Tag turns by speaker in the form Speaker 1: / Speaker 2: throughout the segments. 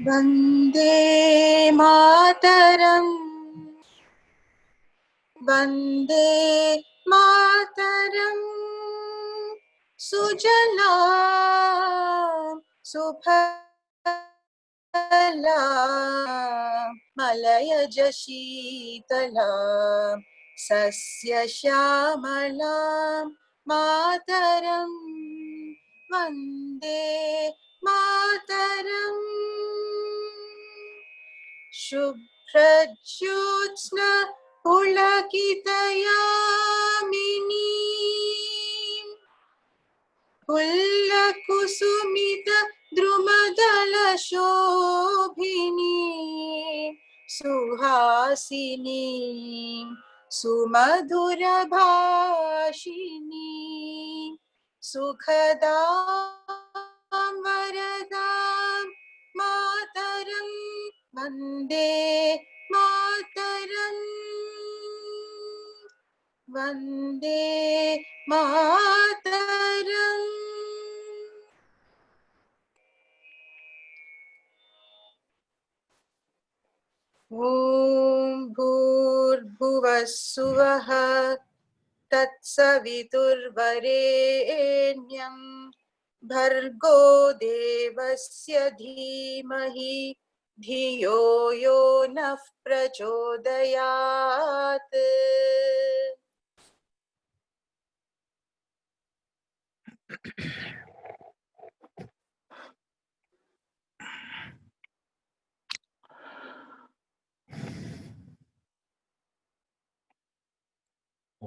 Speaker 1: Vande Mataram. Vande Mataram. Sujalam Subhalam Malayaj Sheetalam Sasya Shyamalam Mataram. Vande Mataram. Shubhrajyotsna Pulakitayamini Pullakusumita Drumadala Shobhini Suhasini Sumadhura Bhashini Sukhadam Varadam Mataram. Vande Mataram. Vande Mataram. Om Bhurbhuvah Suvah Tatsaviturvarenyam Bhargo Devasya Dhimahi Dhiyo Yo Nah Prachodayat.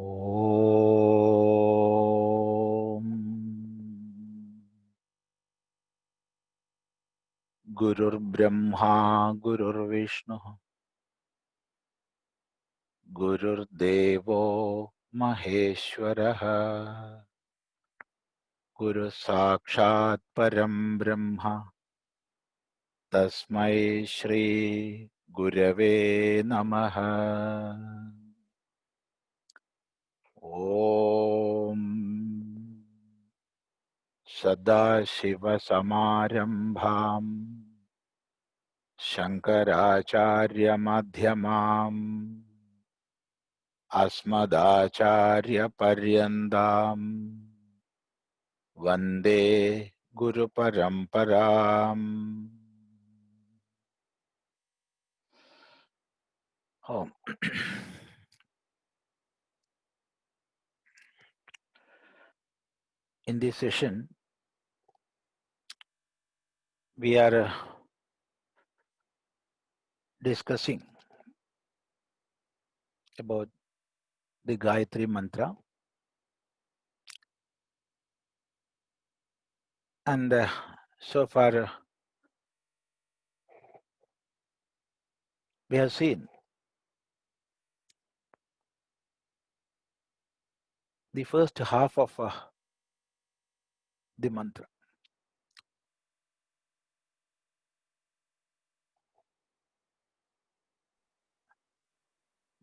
Speaker 2: Om Gurur Brahma Gurur Vishnu Gurur Devo Maheshwaraha Guru Sakshat Param Brahma Tasmai Shri Gurave Namaha. Om Sadashiva Samarambham Shankaracharya Madhyamam Asmadacharya Paryandam Vande Guru Paramparam. Oh. In this session, we are discussing about the Gayatri mantra, and so far we have seen the first half of the mantra.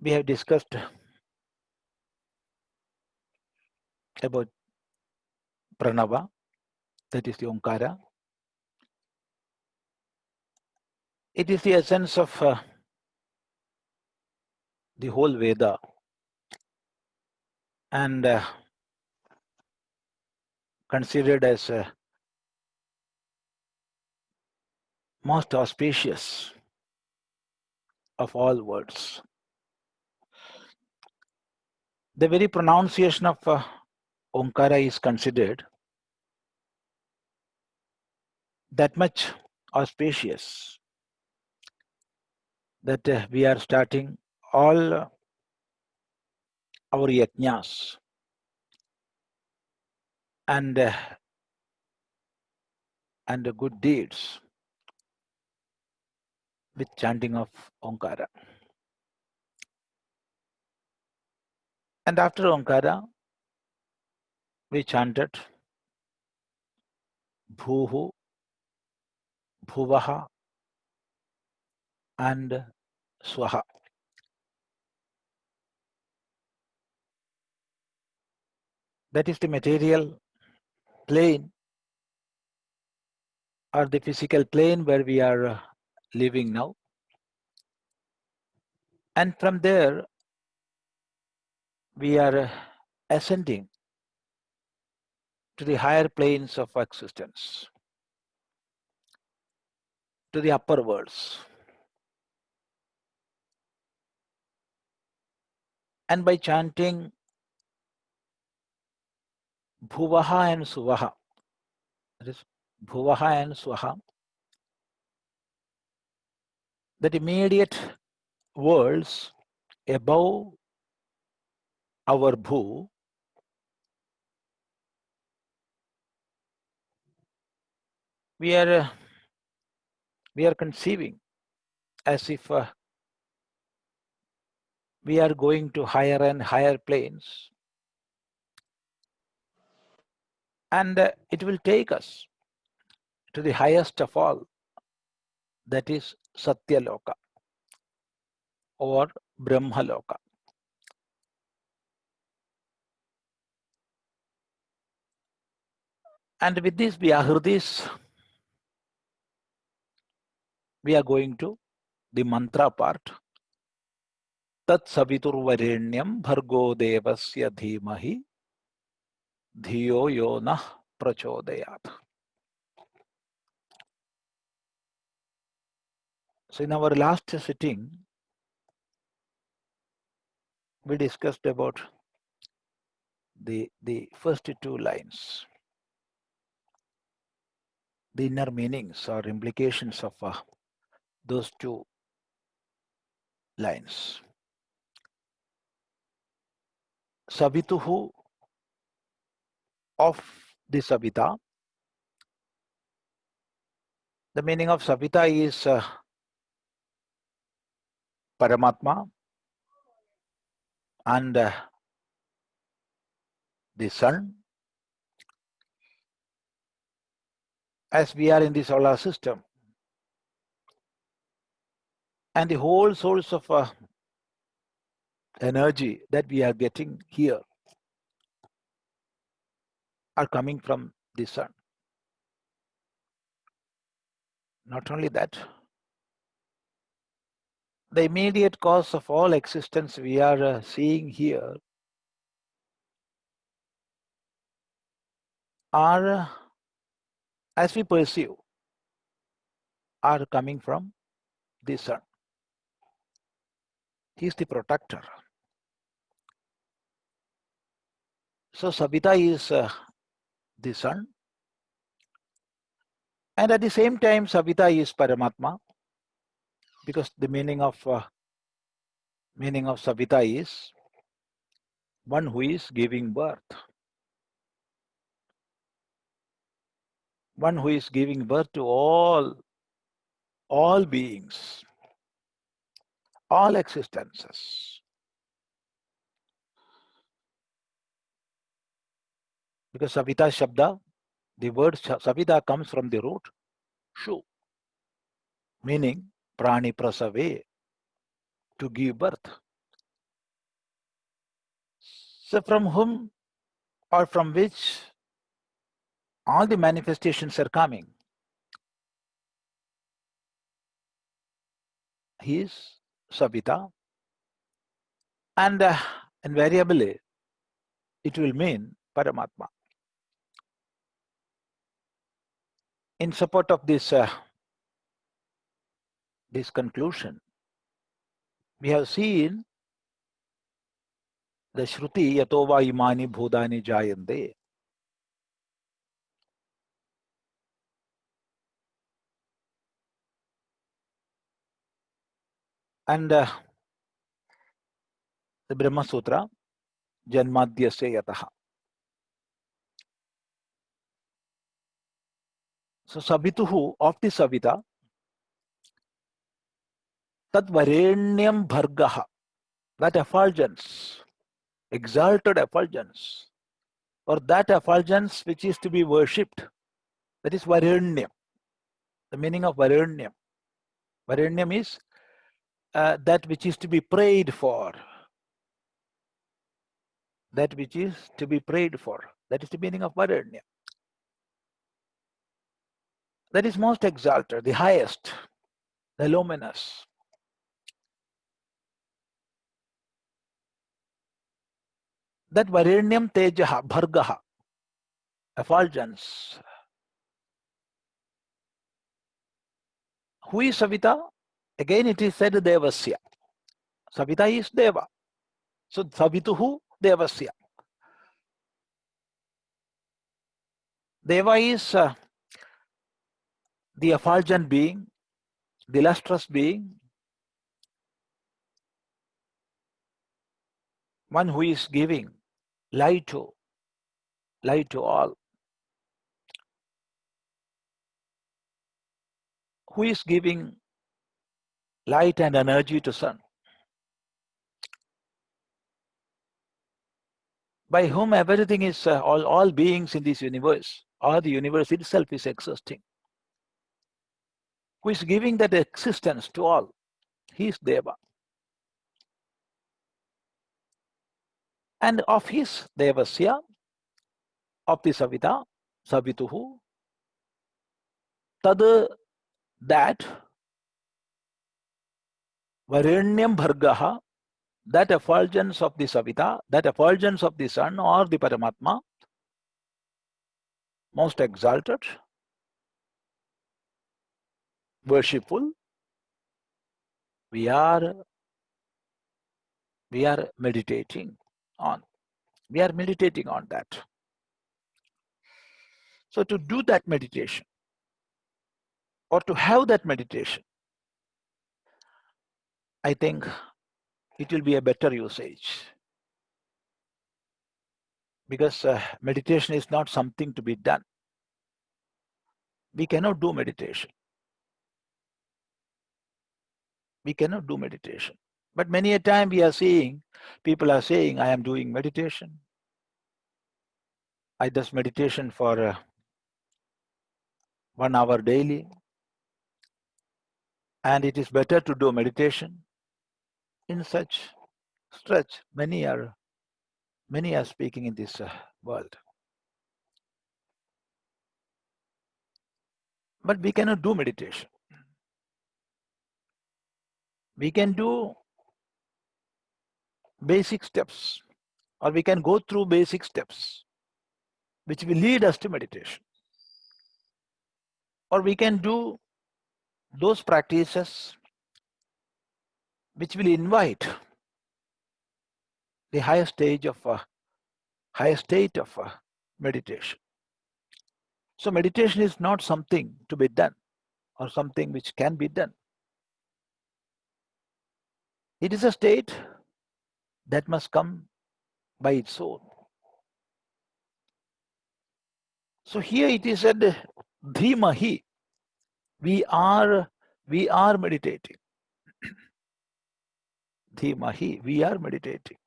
Speaker 2: We have discussed about Pranava, that is the Omkara. It is the essence of the whole Veda, and considered as most auspicious of all words. The very pronunciation of Omkara is considered that much auspicious that we are starting all our yajnas and good deeds with chanting of Omkara. And after Omkara, we chanted Bhuhu, Bhuvaha, and Swaha. That is the material plane or the physical plane where we are living now. And from there, we are ascending to the higher planes of existence, to the upper worlds. And by chanting Bhuvaha and Suvaha, that is Bhuvaha and Swaha, that immediate worlds above our Bhu, we are conceiving as if we are going to higher and higher planes, and it will take us to the highest of all, that is Satyaloka or Brahmaloka. And with these Vyahridis, we are going to the mantra part. Tat saviturvarenyam bhargo devasya dhimahi dhiyo yo nah prachodayat. So in our last sitting, we discussed about the first two lines, the inner meanings or implications of those two lines. Savituhu of the Savita. The meaning of Savita is Paramatma and the sun. As we are in the solar system, and the whole source of energy that we are getting here are coming from the sun. Not only that, the immediate cause of all existence we are seeing here are, as we perceive, are coming from the sun. He is the protector. So Savita is the sun, and at the same time Savita is Paramatma, because the meaning of Savita is one who is giving birth. One who is giving birth to all beings, all existences. Because Savita Shabda, the word Savita comes from the root Shu, meaning Prani Prasave, to give birth. So from whom or from which all the manifestations are coming? He is Savita, and invariably it will mean Paramatma. In support of this conclusion, we have seen the Shruti Yatova Imani Bhudani Jayande. And the Brahma Sutra, Janmadhyasya Yataha. So Savituhu of the Savita, Tat Varenyam Bhargaha, that effulgence, exalted effulgence, or that effulgence which is to be worshipped, that is Varenyam. The meaning of Varenyam. Varenyam is that which is to be prayed for. That which is to be prayed for. That is the meaning of Varenyam. That is most exalted, the highest. the luminous. That Varanyam Tejaha Bhargaha, effulgence. Who is Savita? Again it is said Devasya. Savita is Deva. So Savituhu Devasya. Deva is the effulgent being, the lustrous being, one who is giving light to all, who is giving light and energy to sun, by whom everything is, all beings in this universe, or the universe itself is existing, who is giving that existence to all. He is Deva. And of his Devasya, of the Savita, Savituhu, Tad, that Varanyam Bhargaha, that effulgence of the Savita, that effulgence of the sun or the Paramatma, most exalted, worshipful, we are meditating on. We are meditating on that. So to do that meditation, or to have that meditation, I think it will be a better usage. Because meditation is not something to be done. We cannot do meditation. We cannot do meditation. But many a time we are seeing, people are saying, I am doing meditation. I does meditation for 1 hour daily. And it is better to do meditation. In such stretch, many are speaking in this world. But we cannot do meditation. We can do basic steps, or we can go through basic steps which will lead us to meditation. Or we can do those practices which will invite the higher stage of higher state of meditation. So meditation is not something to be done or something which can be done. It is a state that must come by its own. So here it is said, Dhimahi, we are meditating. Dhimahi, we are meditating.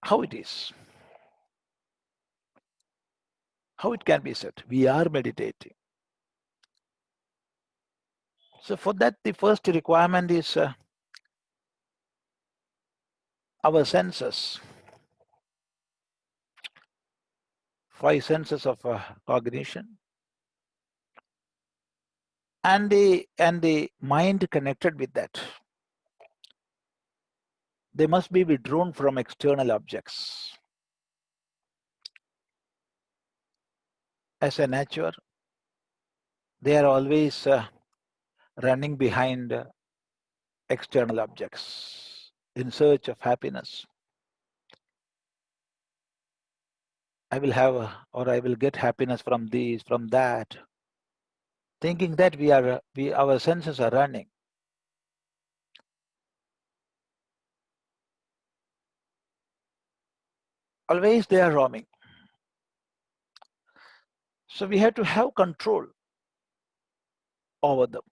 Speaker 2: How it is? How it can be said? We are meditating. So for that, the first requirement is our senses, 5 senses of cognition, and the mind connected with that. They must be withdrawn from external objects. As a nature, they are always running behind external objects in search of happiness. I will have, or I will get happiness from this, from that, thinking that our senses are running. Always they are roaming. So we have to have control over them.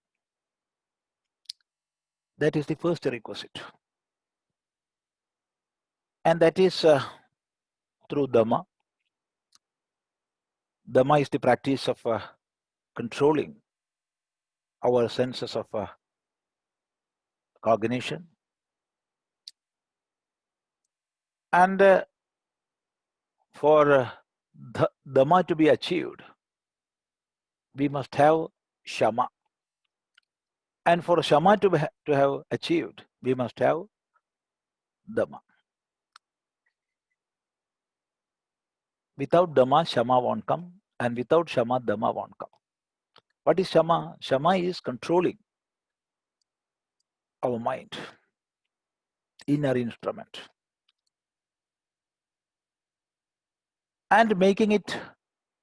Speaker 2: That is the first requisite. And that is through Dhamma. Dhamma is the practice of controlling our senses of cognition. And for Dhamma to be achieved, we must have Shama. And for Shama to have achieved, we must have Dhamma. Without Dhamma, Shama won't come. And without Shama, Dhamma won't come. What is Shama? Shama is controlling our mind, inner instrument, and making it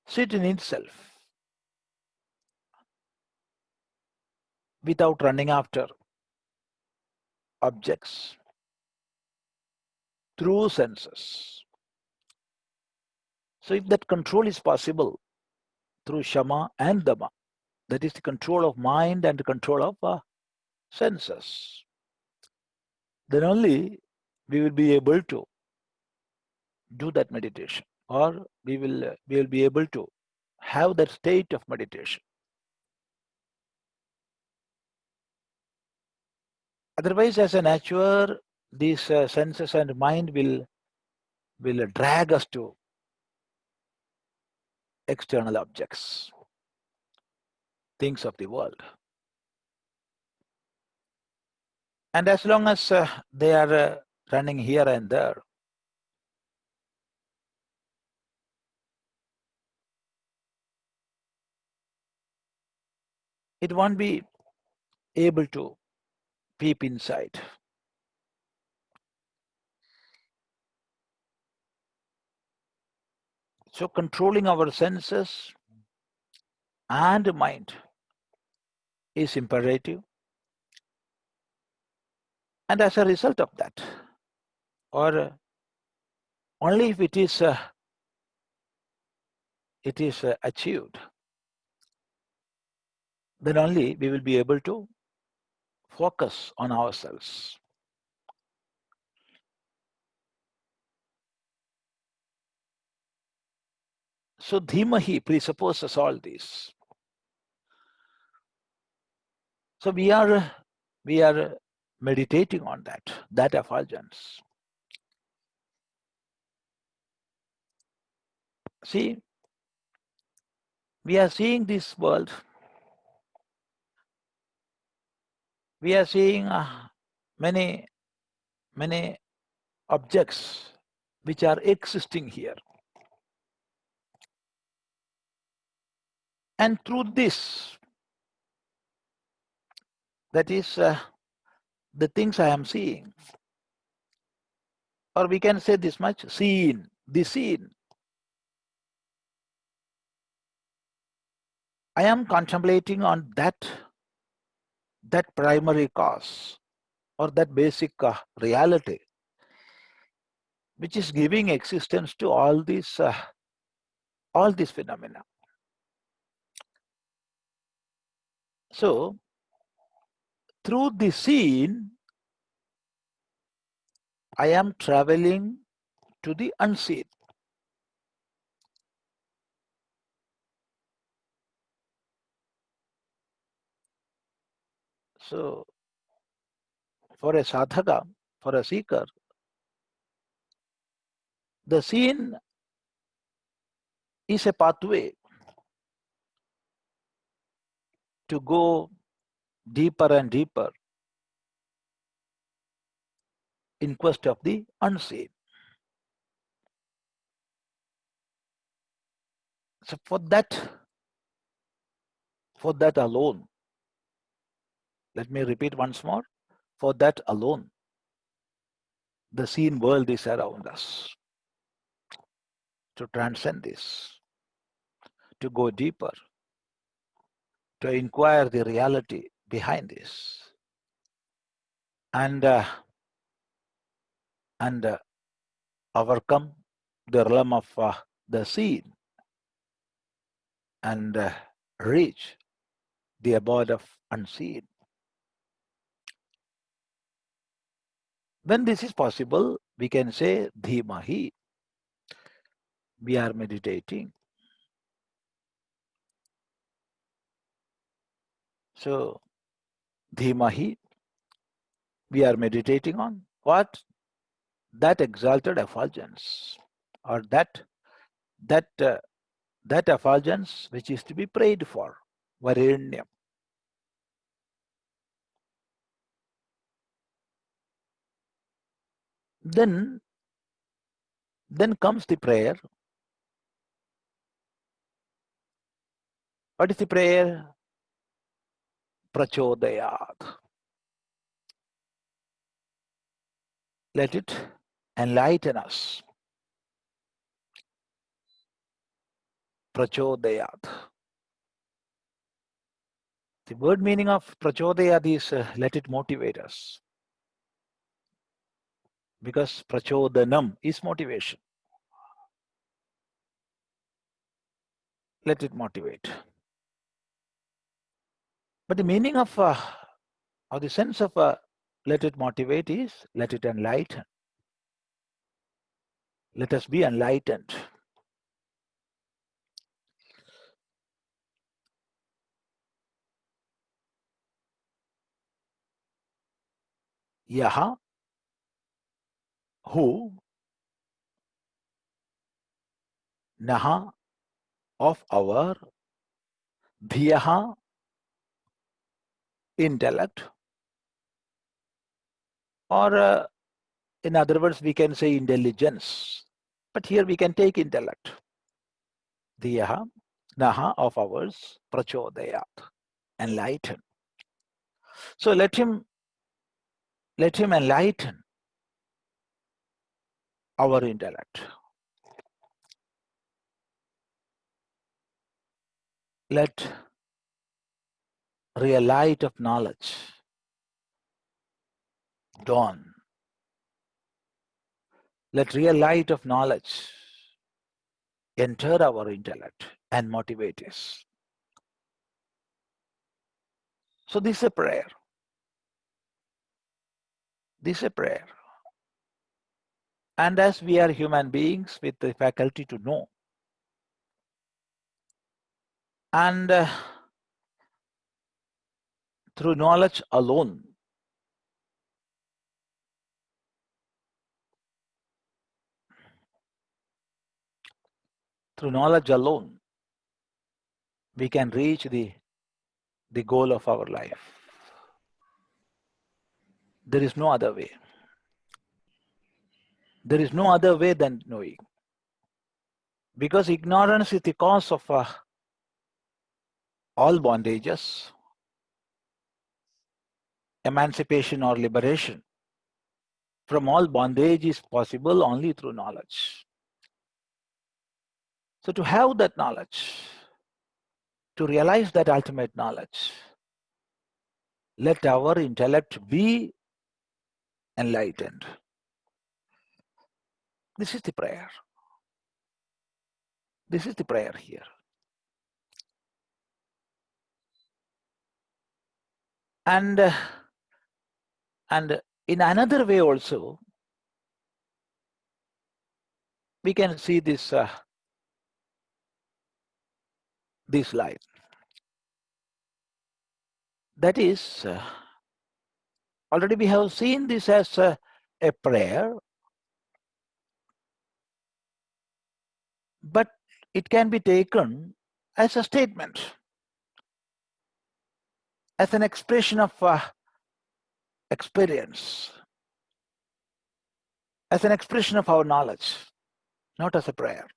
Speaker 2: sit in itself without running after objects through senses. So if that control is possible through Shama and Dhamma, that is the control of mind and the control of senses, then only we will be able to do that meditation, or we will be able to have that state of meditation. Otherwise, as a nature, these senses and mind will drag us to external objects, things of the world. And as long as they are running here and there, it won't be able to peep inside. So controlling our senses and mind is imperative. And as a result of that, or only if it is achieved, then only we will be able to focus on ourselves. So Dhimahi presupposes all this. So we are meditating on that effulgence. See, we are seeing this world. We are seeing many objects which are existing here. And through this, that is the things I am seeing. Or we can say this much, seen, the seen. I am contemplating on that primary cause or that basic reality which is giving existence to all these phenomena. So through the seen, I am traveling to the unseen. So for a sadhaka, for a seeker, the seen is a pathway to go deeper and deeper in quest of the unseen. So for that alone, let me repeat once more, for that alone, the seen world is around us. To transcend this, to go deeper, to inquire the reality behind this, and overcome the realm of the seen and reach the abode of unseen. When this is possible, we can say Dhimahi. We are meditating. So Dhimahi, we are meditating on what? that exalted effulgence, or that effulgence which is to be prayed for, Varenyam. Then comes the prayer. What is the prayer? Prachodayat. Let it enlighten us. Prachodayat. The word meaning of prachodayat is let it motivate us. Because prachodanam is motivation. Let it motivate. But the meaning of or the sense of let it motivate is let it enlighten. Let us be enlightened. Yaha, who, naha, of our, dhiyaha, intellect, or in other words, we can say intelligence. But here we can take intellect. Dhiyaha, naha, of ours, prachodayat, enlighten. So let him enlighten our intellect. Let real light of knowledge dawn. Let real light of knowledge enter our intellect and motivate us. So this is a prayer. This is a prayer. And as we are human beings with the faculty to know, and through knowledge alone, we can reach the goal of our life. There is no other way. There is no other way than knowing. Because ignorance is the cause of all bondages, emancipation or liberation from all bondage is possible only through knowledge. So to have that knowledge, to realize that ultimate knowledge, let our intellect be enlightened. This is the prayer. This is the prayer here. And in another way also, we can see this line. That is, already we have seen this as a prayer, but it can be taken as a statement, as an expression of experience, as an expression of our knowledge, not as a prayer.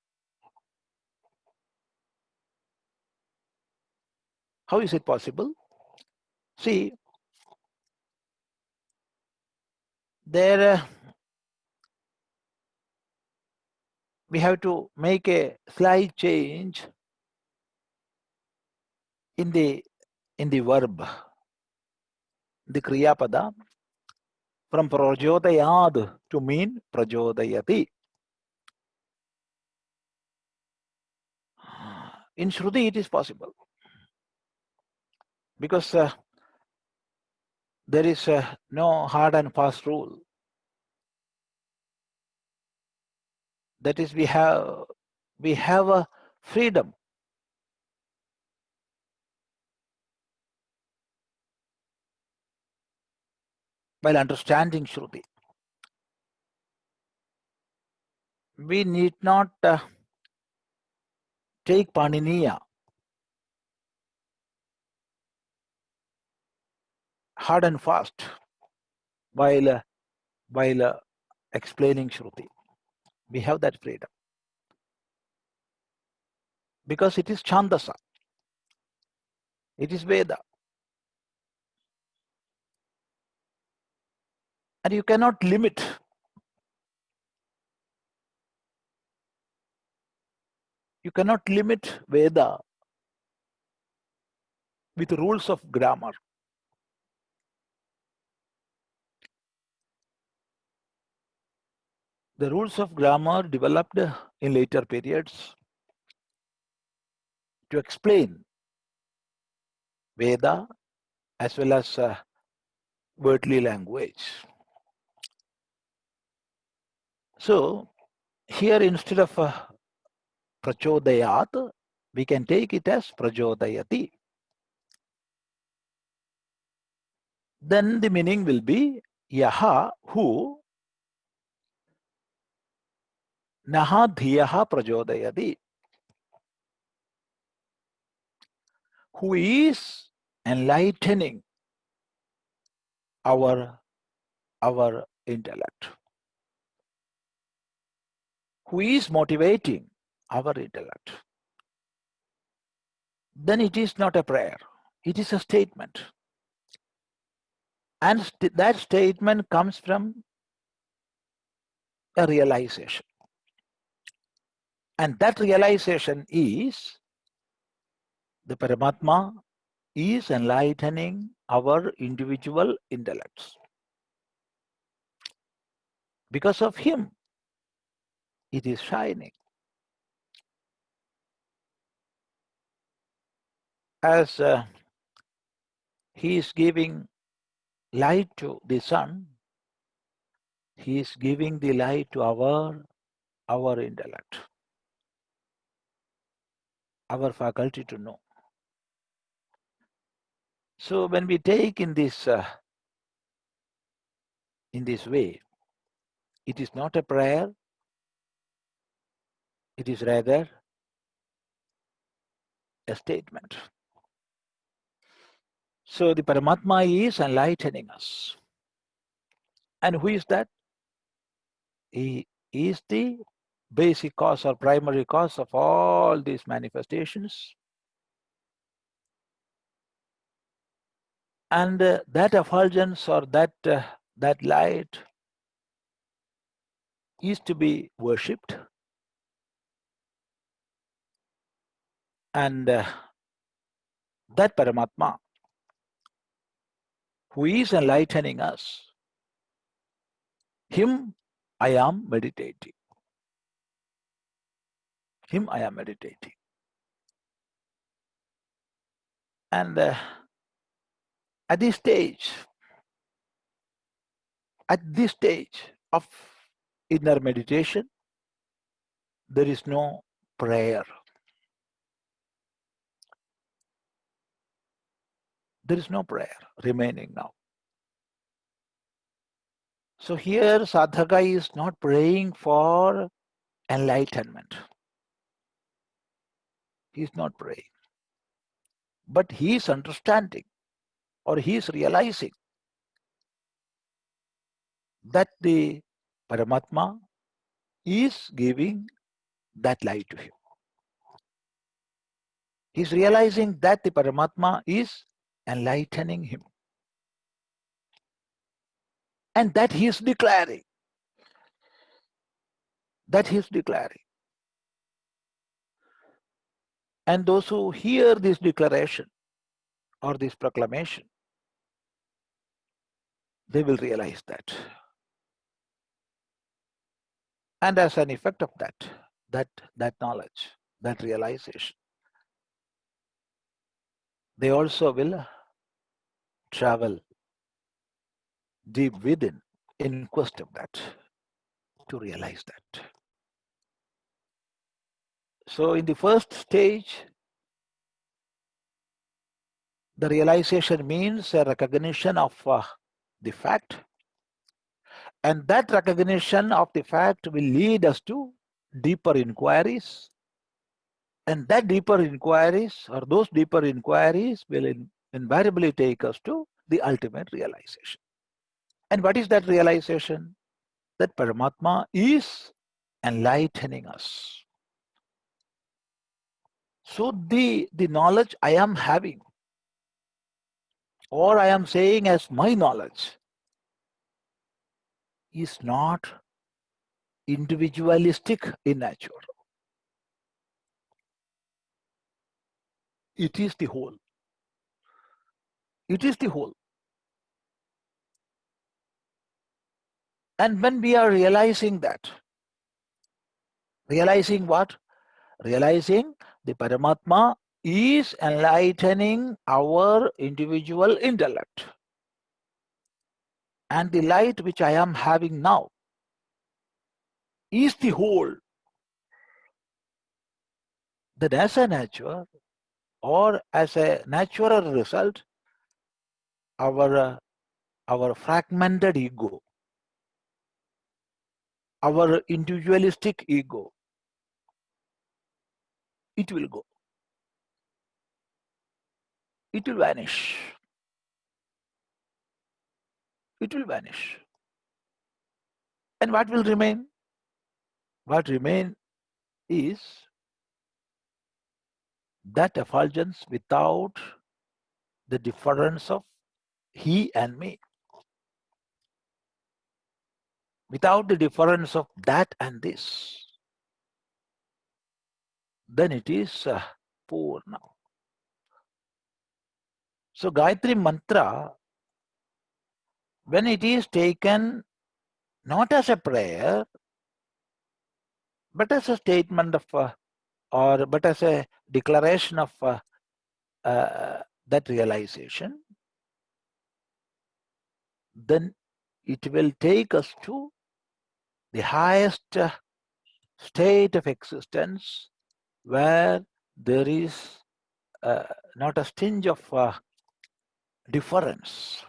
Speaker 2: How is it possible? See, there we have to make a slight change in the verb, the kriya pada, from prajodayad to mean prajodayati. In Shruti it is possible, because there is no hard and fast rule. That is, we have a freedom. While understanding Shruti, we need not take Paniniya, hard and fast, while explaining Shruti. We have that freedom. Because it is Chandasa, it is Veda. And you cannot limit. You cannot limit Veda with rules of grammar. The rules of grammar developed in later periods to explain Veda as well as worldly language. So here instead of prachodayat, we can take it as prachodayati. Then the meaning will be yaha, who, naha dhiyaha prachodayati, who is enlightening our intellect, who is motivating our intellect. Then it is not a prayer, it is a statement. And that statement comes from a realization. And that realization is the Paramatma is enlightening our individual intellects. Because of him, it is shining. As he is giving light to the sun, he is giving the light to our intellect, our faculty to know. So when we take in this way, it is not a prayer, it is rather a statement. So the Paramatma is enlightening us. And who is that? He is the basic cause or primary cause of all these manifestations. And that effulgence or that light is to be worshipped. And that Paramatma, who is enlightening us, him I am meditating. Him I am meditating. And at this stage of inner meditation, there is no prayer. There is no prayer remaining now. So here sadhaka is not praying for enlightenment. He is not praying. But he is understanding or he is realizing that the Paramatma is giving that light to him. He is realizing that the Paramatma is enlightening him. And that he is declaring. That he is declaring. And those who hear this declaration or this proclamation, they will realize that. And as an effect of that knowledge, that realization, they also will travel deep within in quest of that, to realize that. So in the first stage, the realization means a recognition of the fact, and that recognition of the fact will lead us to deeper inquiries, and that deeper inquiries or those deeper inquiries will invariably take us to the ultimate realization. And what is that realization? That Paramatma is enlightening us. So the knowledge I am having, or I am saying as my knowledge, is not individualistic in nature. It is the whole. It is the whole. And when we are realizing that, realizing what? Realizing the Paramatma is enlightening our individual intellect. And the light which I am having now is the whole. That as a nature or as a natural result, our fragmented ego, our individualistic ego, it will go. It will vanish. It will vanish. And what will remain? What remain is that effulgence without the difference of he and me. Without the difference of that and this, then it is poor now. So Gayatri Mantra, when it is taken not as a prayer, but as a statement of, but as a declaration of that realization, then it will take us to the highest state of existence where there is not a tinge of difference.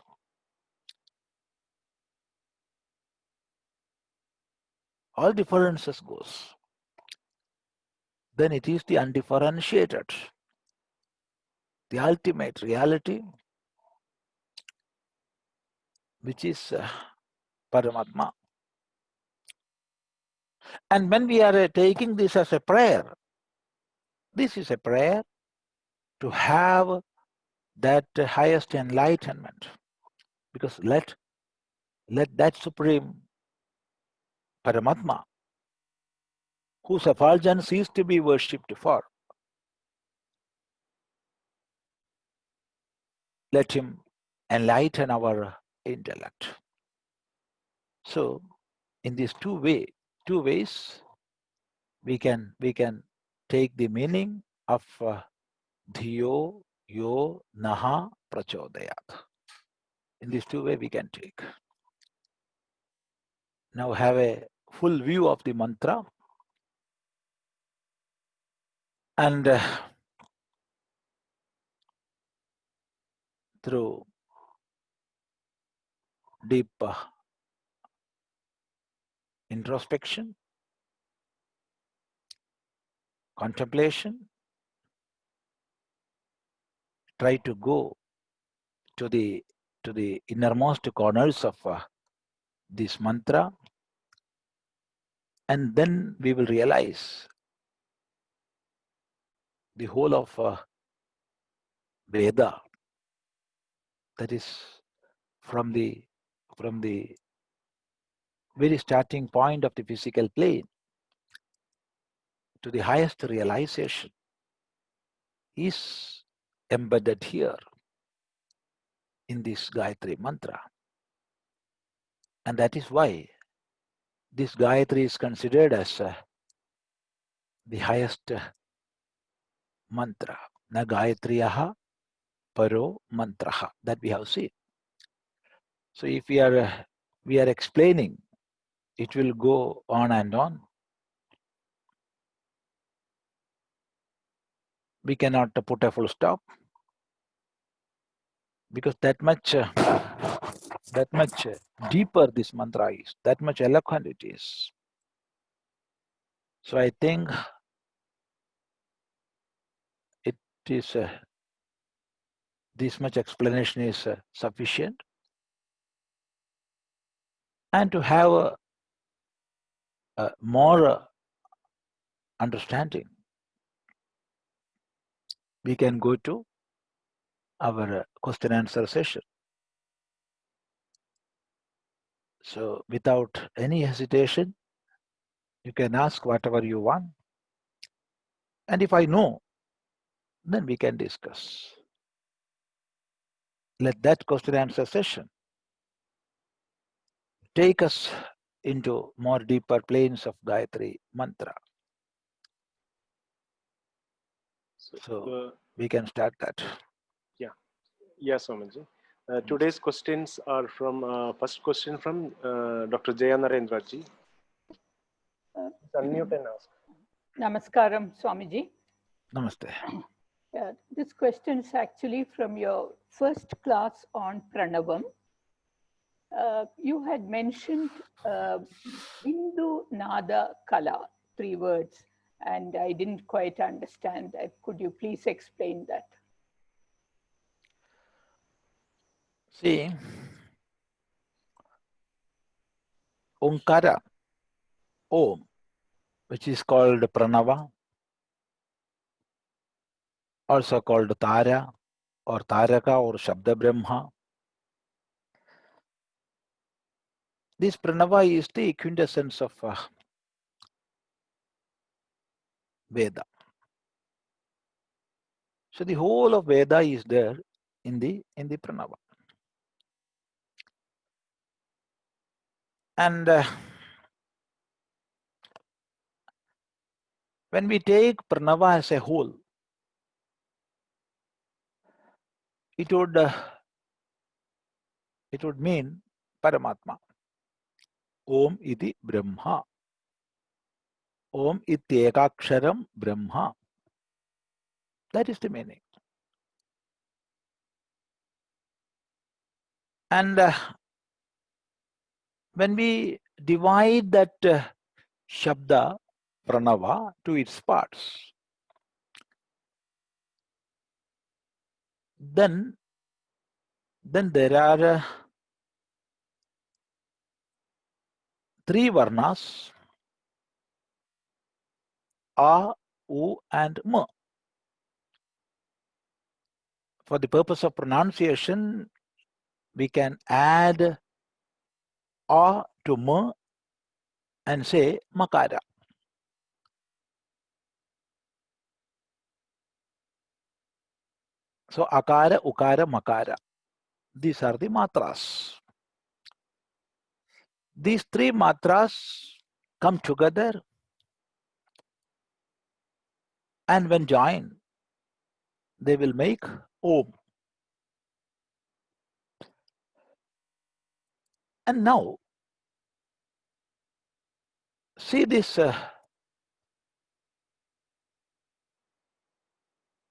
Speaker 2: All differences goes. Then it is the undifferentiated, the ultimate reality, which is Paramatma. And when we are taking this as a prayer, this is a prayer to have that highest enlightenment. Because let that supreme Paramatma, whose effulgence is to be worshipped for, let him enlighten our intellect. So in these two ways, we can take the meaning of Dhiyo Yo Naha Prachodayat. In these two ways we can take. Now have a full view of the mantra, and through deep introspection, contemplation, try to go to the innermost corners of this mantra, and then we will realize the whole of Veda, that is from the very starting point of the physical plane to the highest realization, is embedded here in this Gayatri mantra. And that is why this Gayatri is considered as the highest mantra. Na Gayatriyaha Paro Mantraha, that we have seen. So if we are explaining, it will go on and on. We cannot put a full stop, because that much deeper this mantra is, that much eloquent it is. So I think it is this much explanation is sufficient. And to have a more understanding, we can go to our question answer session. So without any hesitation, you can ask whatever you want. And if I know, then we can discuss. Let that question answer session take us into more deeper planes of Gayatri mantra. So we can start that.
Speaker 3: Yes, Swamiji. Today's questions are from first question from Dr. Jaya Narendra ji. Unmute and ask.
Speaker 4: Namaskaram, Swamiji.
Speaker 2: Namaste.
Speaker 4: This question is actually from your first class on Pranavam. You had mentioned Bindu Nada Kala, 3 words, and I didn't quite understand that. Could you please explain that?
Speaker 2: See, Onkara, Om, which is called Pranava, also called Tara or Taraka or Shabda Brahma. This Pranava is the quintessence of Veda. So the whole of Veda is there in the Pranava. And when we take Pranava as a whole, it would mean Paramatma. Om iti Brahma. Om ityekaksharam Brahma. That is the meaning. And when we divide that Shabda, Pranava, to its parts, then there are 3 varnas, A, U and M. For the purpose of pronunciation, we can add A to M and say Makara. So Akara, Ukara, Makara. These are the matras. These 3 matras come together, and when joined, they will make Om. And now, see this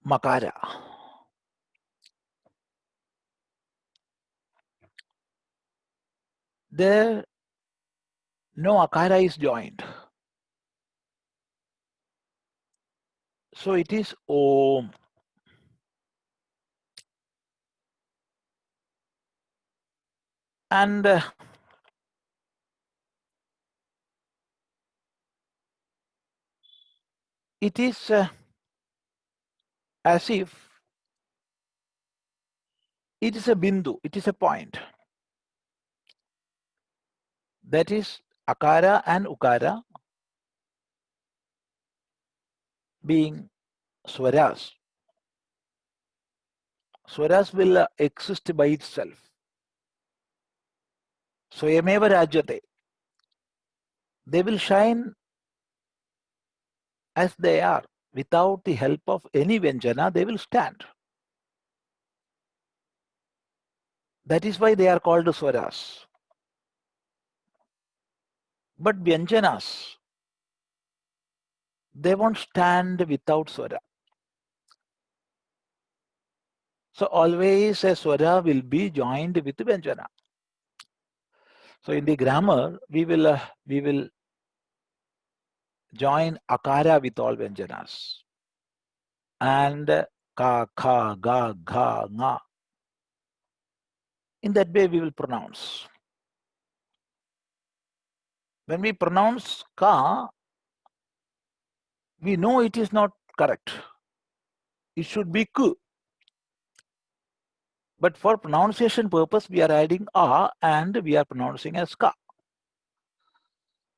Speaker 2: Makara. There, no Akara is joined. So it is Om. And it is as if it is a bindu, it is a point. That is Akara and Ukara being Swaras. Swaras will exist by itself. Swayameva Rajyate. They will shine as they are. Without the help of any Vyanjana, they will stand. That is why they are called Swaras. But Vyanjanas, they won't stand without Swara. So always a Swara will be joined with Vyanjana. So in the grammar, we will join akara with all vyanjanas. And ka, kha, ga, gha, nga. In that way we will pronounce. When we pronounce ka, we know it is not correct. It should be ku. But for pronunciation purpose, we are adding a and we are pronouncing as ka.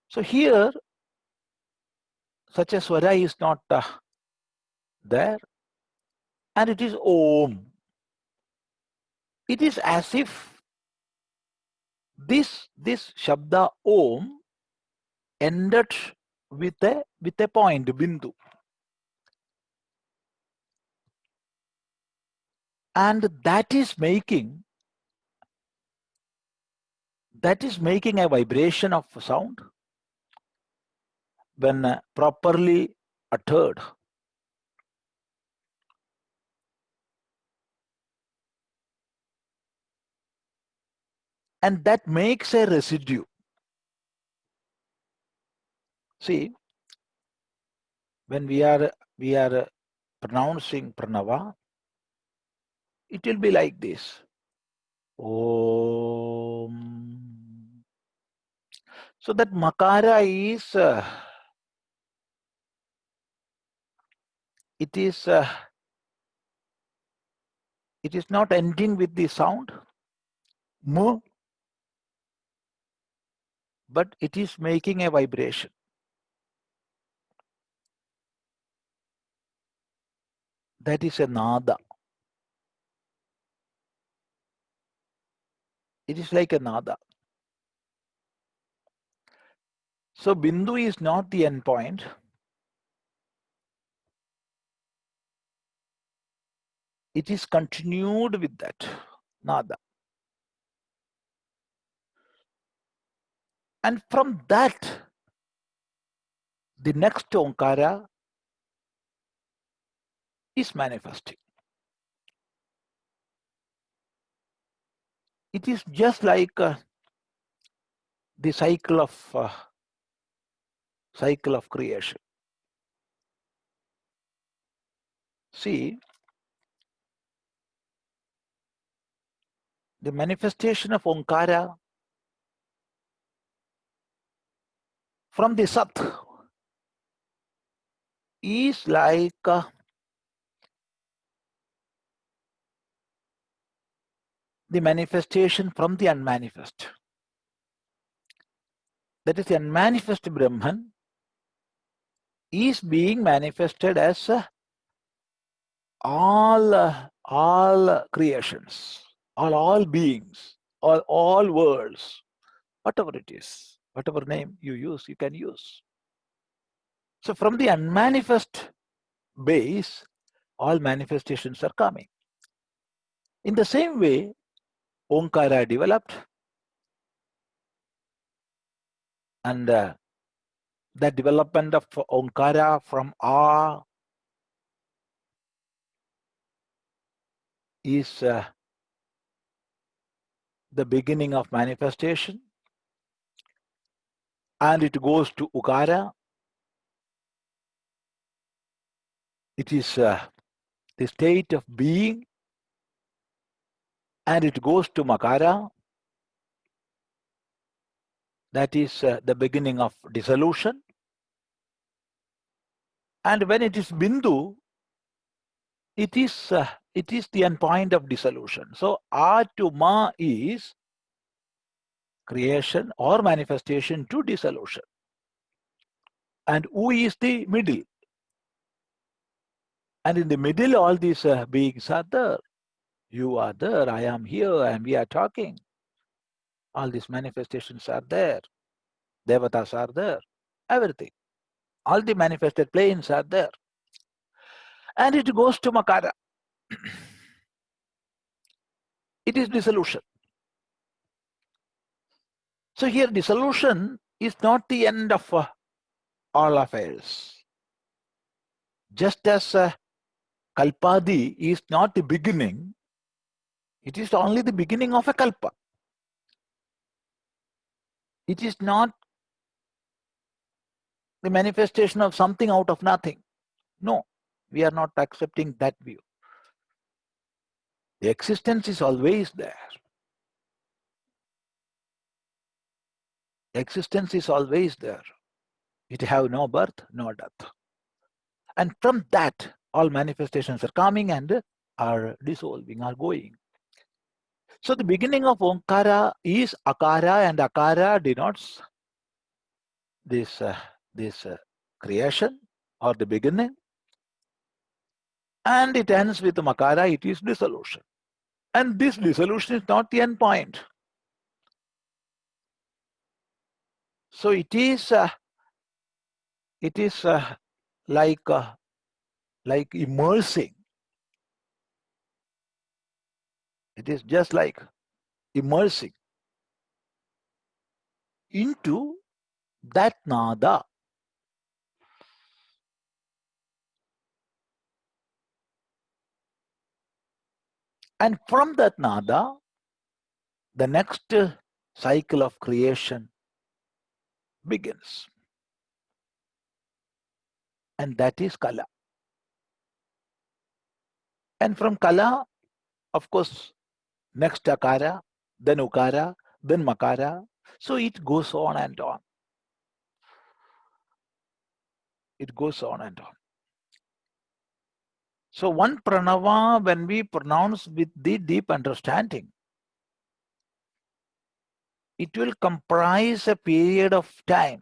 Speaker 2: So here, such a swara is not there, and it is om. It is as if this shabda om ended with a point, bindu. And that is making a vibration of sound when properly uttered. And that makes a residue. See, when we are pronouncing pranava, it will be like this. Om. So that makara is it is not ending with the sound mu, but it is making a vibration. That is a nada. It is like a nada. So bindu is not the end point. It is continued with that nada. And from that, the next onkara is manifesting. It is just like the cycle of creation. See, the manifestation of onkara from the sat is like the manifestation from the unmanifest. That is, the unmanifest Brahman is being manifested as all creations, all beings, all worlds, whatever it is, whatever name you use, you can use. So from the unmanifest base, all manifestations are coming. In the same way, Omkara developed, and the development of Omkara from A is the beginning of manifestation, and it goes to Ukara. It is the state of being, and it goes to Makara. That is the beginning of dissolution. And when it is Bindu, it is the end point of dissolution. So A to Ma is creation or manifestation to dissolution. And U is the middle. And in the middle, all these beings are there. You are there, I am here, and we are talking. All these manifestations are there. Devatas are there. Everything. All the manifested planes are there. And it goes to Makara. It is dissolution. So here dissolution is not the end of all affairs. Just as Kalpadi is not the beginning, it is only the beginning of a Kalpa. It is not the manifestation of something out of nothing. No, we are not accepting that view. The existence is always there. Existence is always there. It have no birth, no death. And from that, all manifestations are coming and are dissolving, are going. So the beginning of Omkara is Akara, and Akara denotes this creation or the beginning. And it ends with Makara, it is dissolution. And this dissolution is not the end point. So it is like immersing. It is just like immersing into that nada. And from that nada, the next cycle of creation begins. And that is Kala. And from Kala, of course, next Akara, then Ukara, then Makara. So it goes on and on. It goes on and on. So one pranava, when we pronounce with the deep understanding, it will comprise a period of time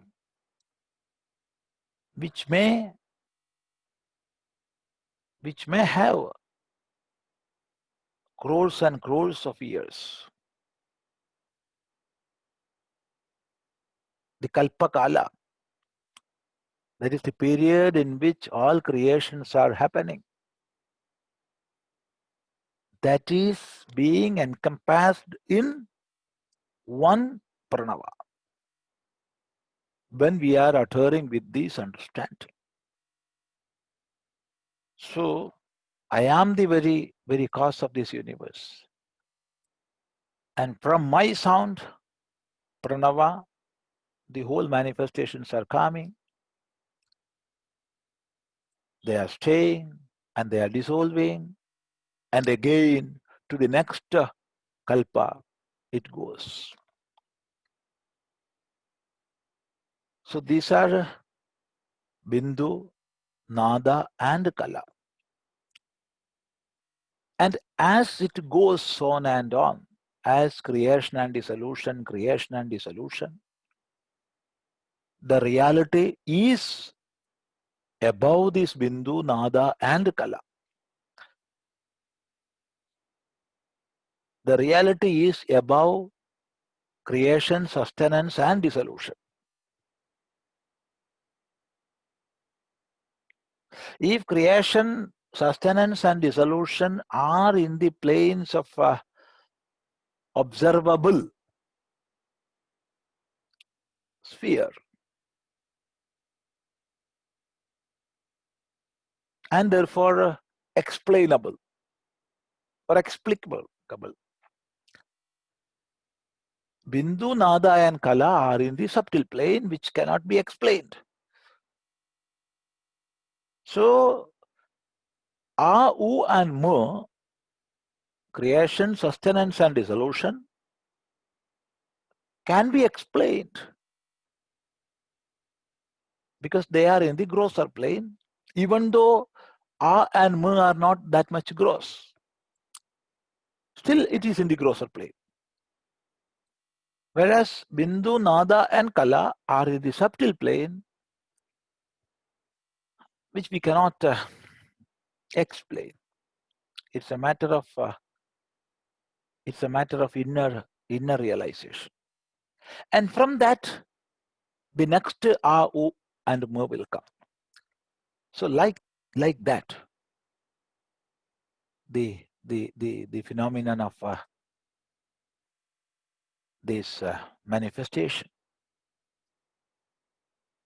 Speaker 2: which may have crores and crores of years. The Kalpakala, that is the period in which all creations are happening, that is being encompassed in one pranava when we are uttering with this understanding. So I am the very, very cause of this universe. And from my sound, pranava, the whole manifestations are coming. They are staying and they are dissolving. And again, to the next kalpa, it goes. So these are Bindu, Nada, and Kala. And as it goes on and on, as creation and dissolution, the reality is above this Bindu, Nada, and Kala. The reality is above creation, sustenance, and dissolution. If creation, sustenance, and dissolution are in the planes of observable sphere, and therefore explainable or explicable, Bindu, Nada, and Kala are in the subtle plane which cannot be explained. So, A, U, and Mu, creation, sustenance, and dissolution, can be explained because they are in the grosser plane, even though A and Mu are not that much gross. Still, it is in the grosser plane. Whereas Bindu, Nada, and Kala are in the subtle plane, which we cannot explain. It's a matter of inner realization. And from that, the next A, U, and Mu will come. So like that, the phenomenon of this manifestation,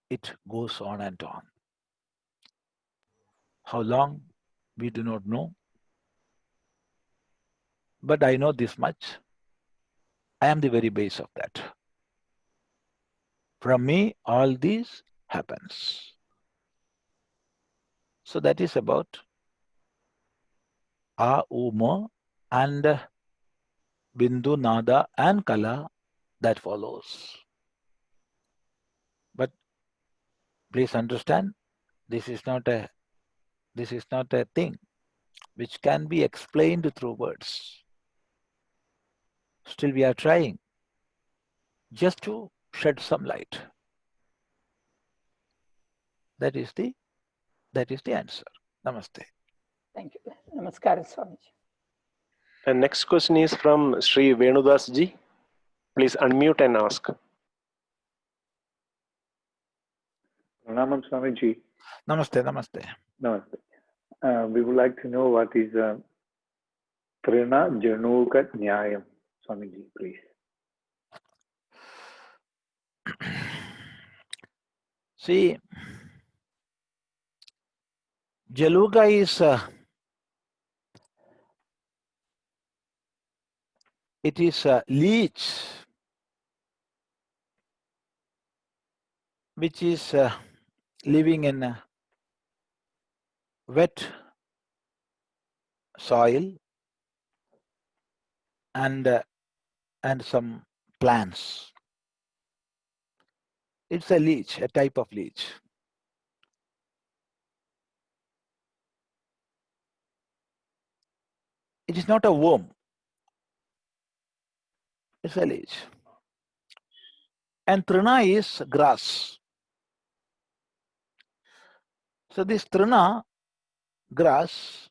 Speaker 2: it goes on and on. How long, we do not know. But I know this much. I am the very base of that. From me, all these happens. So that is about A, U, Ma and Bindu, Nada and Kala that follows. But please understand, this is not a thing which can be explained through words. Still we are trying just to shed some light. That is the answer. Namaste.
Speaker 4: Thank you. Namaskar, Swamiji.
Speaker 3: And next question is from Sri Venudas ji. Please unmute and ask.
Speaker 5: Pranamam Swamiji.
Speaker 2: Namaste, namaste.
Speaker 5: Namaste. We would like to know what is Trina Januka Nyayam, Swamiji, please.
Speaker 2: See, Jaluga is it is a leech which is living in a wet soil and some plants. It's a leech, a type of leech. It is not a worm. It's a leech. And Trina is grass. So this Trina grass,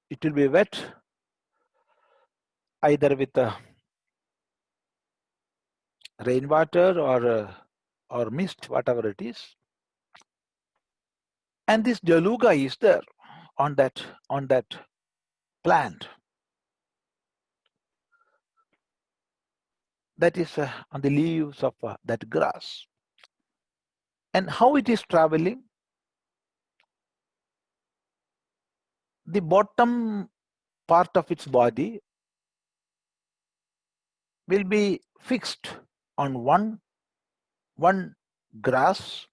Speaker 2: it will be wet either with rainwater or mist, whatever it is. And this Jaluga is there on that plant. That is on the leaves of that grass. And how it is traveling? The bottom part of its body will be fixed on one grass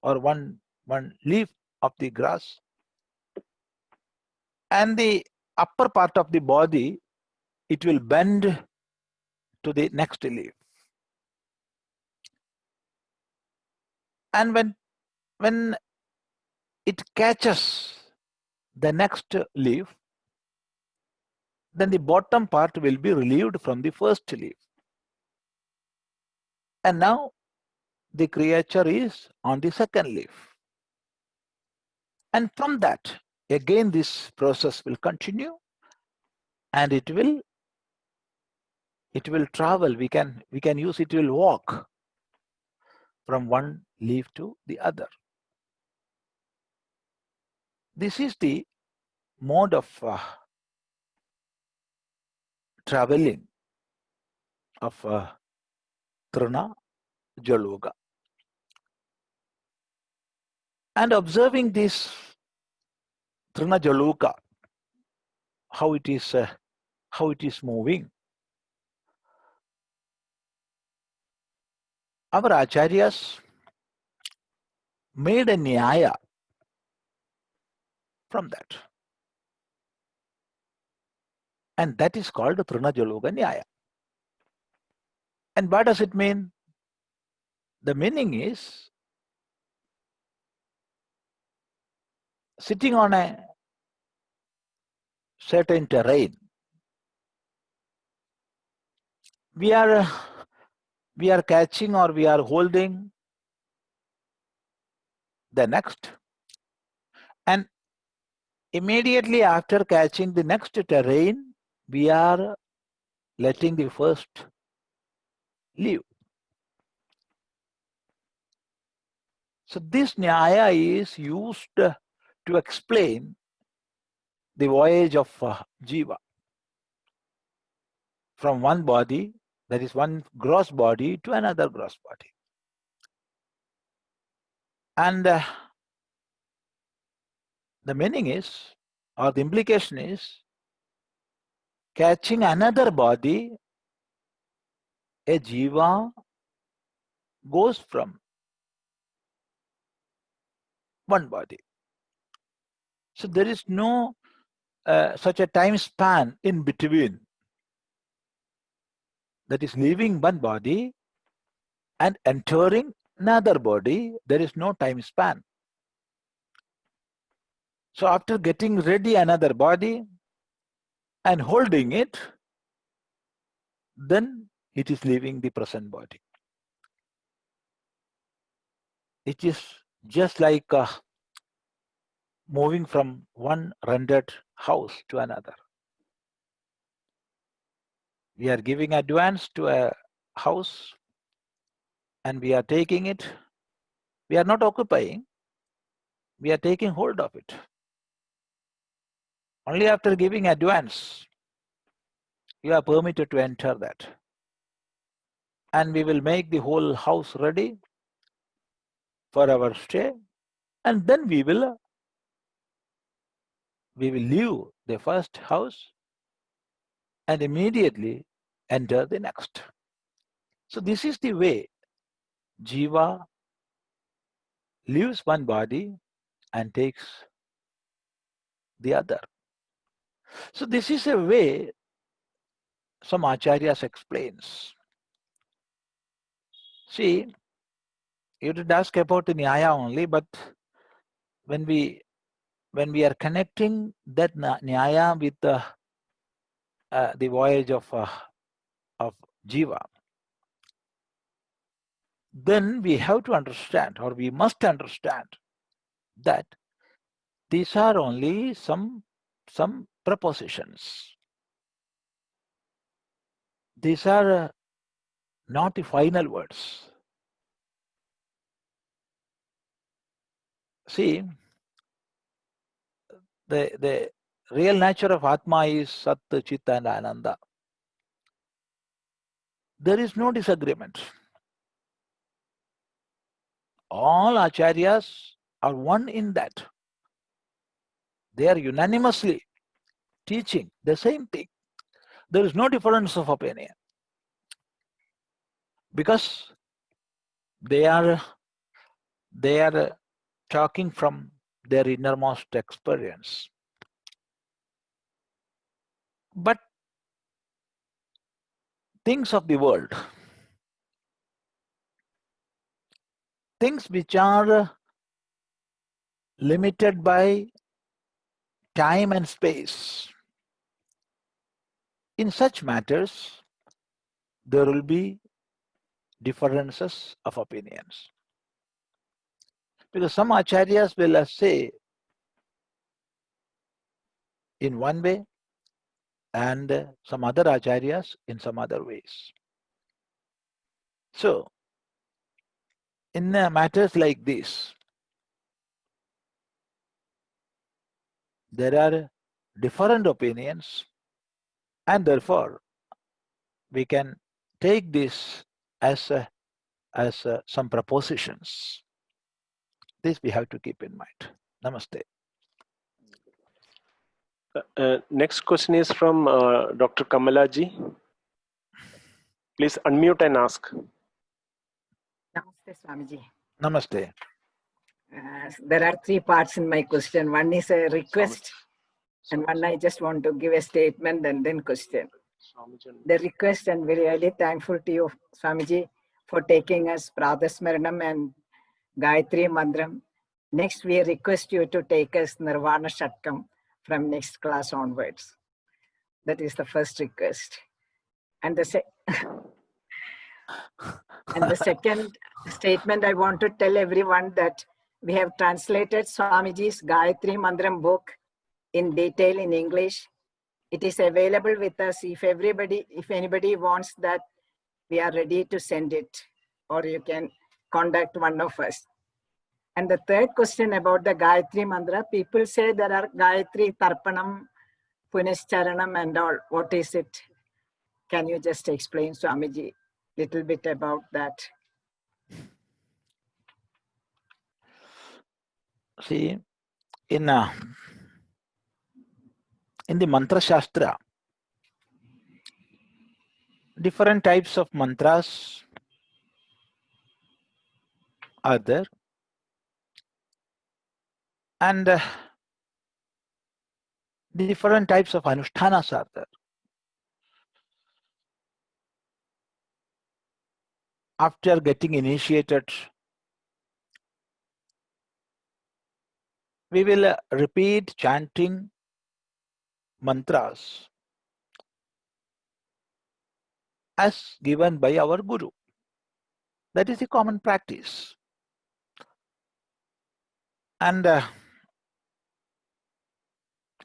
Speaker 2: or one leaf of the grass, and the upper part of the body, it will bend to the next leaf. And when it catches the next leaf, then the bottom part will be relieved from the first leaf. And now the creature is on the second leaf. And from that, again this process will continue, and it will travel. We can use it will walk from one leaf to the other. This is the mode of traveling of Trina Jaluga. And observing this Trina Jaluga, how it is moving. Our acharyas made a nyaya from that. And that is called Trina Jaluga Nyaya. And what does it mean? The meaning is sitting on a certain terrain. We are catching or we are holding the next, and immediately after catching the next terrain, we are letting the first leave. So this nyaya is used to explain the voyage of jiva from one body, that is one gross body, to another gross body. And the meaning is, or the implication is, catching another body, a jiva goes from one body. So there is no such a time span in between. That is leaving one body and entering another body, there is no time span. So after getting ready another body and holding it, then it is leaving the present body. It is just like moving from one rented house to another. We are giving advance to a house and we are taking it. We are not occupying, we are taking hold of it. Only after giving advance, you are permitted to enter that. And we will make the whole house ready for our stay, and then we will leave the first house and immediately enter the next. So this is the way Jiva leaves one body and takes the other. So this is a way some acharyas explains. See, you did ask about the Nyaya only, but when we are connecting that Nyaya with the voyage of Jiva, then we have to understand, or we must understand, that these are only some propositions. These are not the final words. See, the real nature of Atma is Sat, Chit and Ananda. There is no disagreement. All acharyas are one in that. They are unanimously teaching the same thing. There is no difference of opinion, because they are talking from their innermost experience. But things of the world, things which are limited by time and space, in such matters, there will be differences of opinions. Because some acharyas will say in one way, and some other acharyas in some other ways. So, in matters like this, there are different opinions, and therefore we can take this as some propositions. This we have to keep in mind. Namaste.
Speaker 3: Next question is from Dr. Kamalaji. Please unmute and ask.
Speaker 6: Namaste, Swamiji.
Speaker 2: Namaste.
Speaker 6: There are three parts in my question. One is a request, and one I just want to give a statement and then question. The request, and very really thankful to you, Swamiji, for taking us Pradasmaranam and Gayatri Mandram. Next, we request you to take us Nirvana Shatkam from next class onwards. That is the first request. And the second statement, I want to tell everyone that we have translated Swamiji's Gayatri Mandram book in detail in English. It is available with us. If anybody wants that, we are ready to send it, or you can contact one of us. And the third question about the Gayatri Mandra, people say there are Gayatri Tarpanam, Punischaranam and all. What is it? Can you just explain, Swamiji, little bit about that?
Speaker 2: See, in the Mantra Shastra, different types of mantras are there. And different types of anushtanas are there. After getting initiated, we will repeat chanting mantras as given by our Guru. That is the common practice. And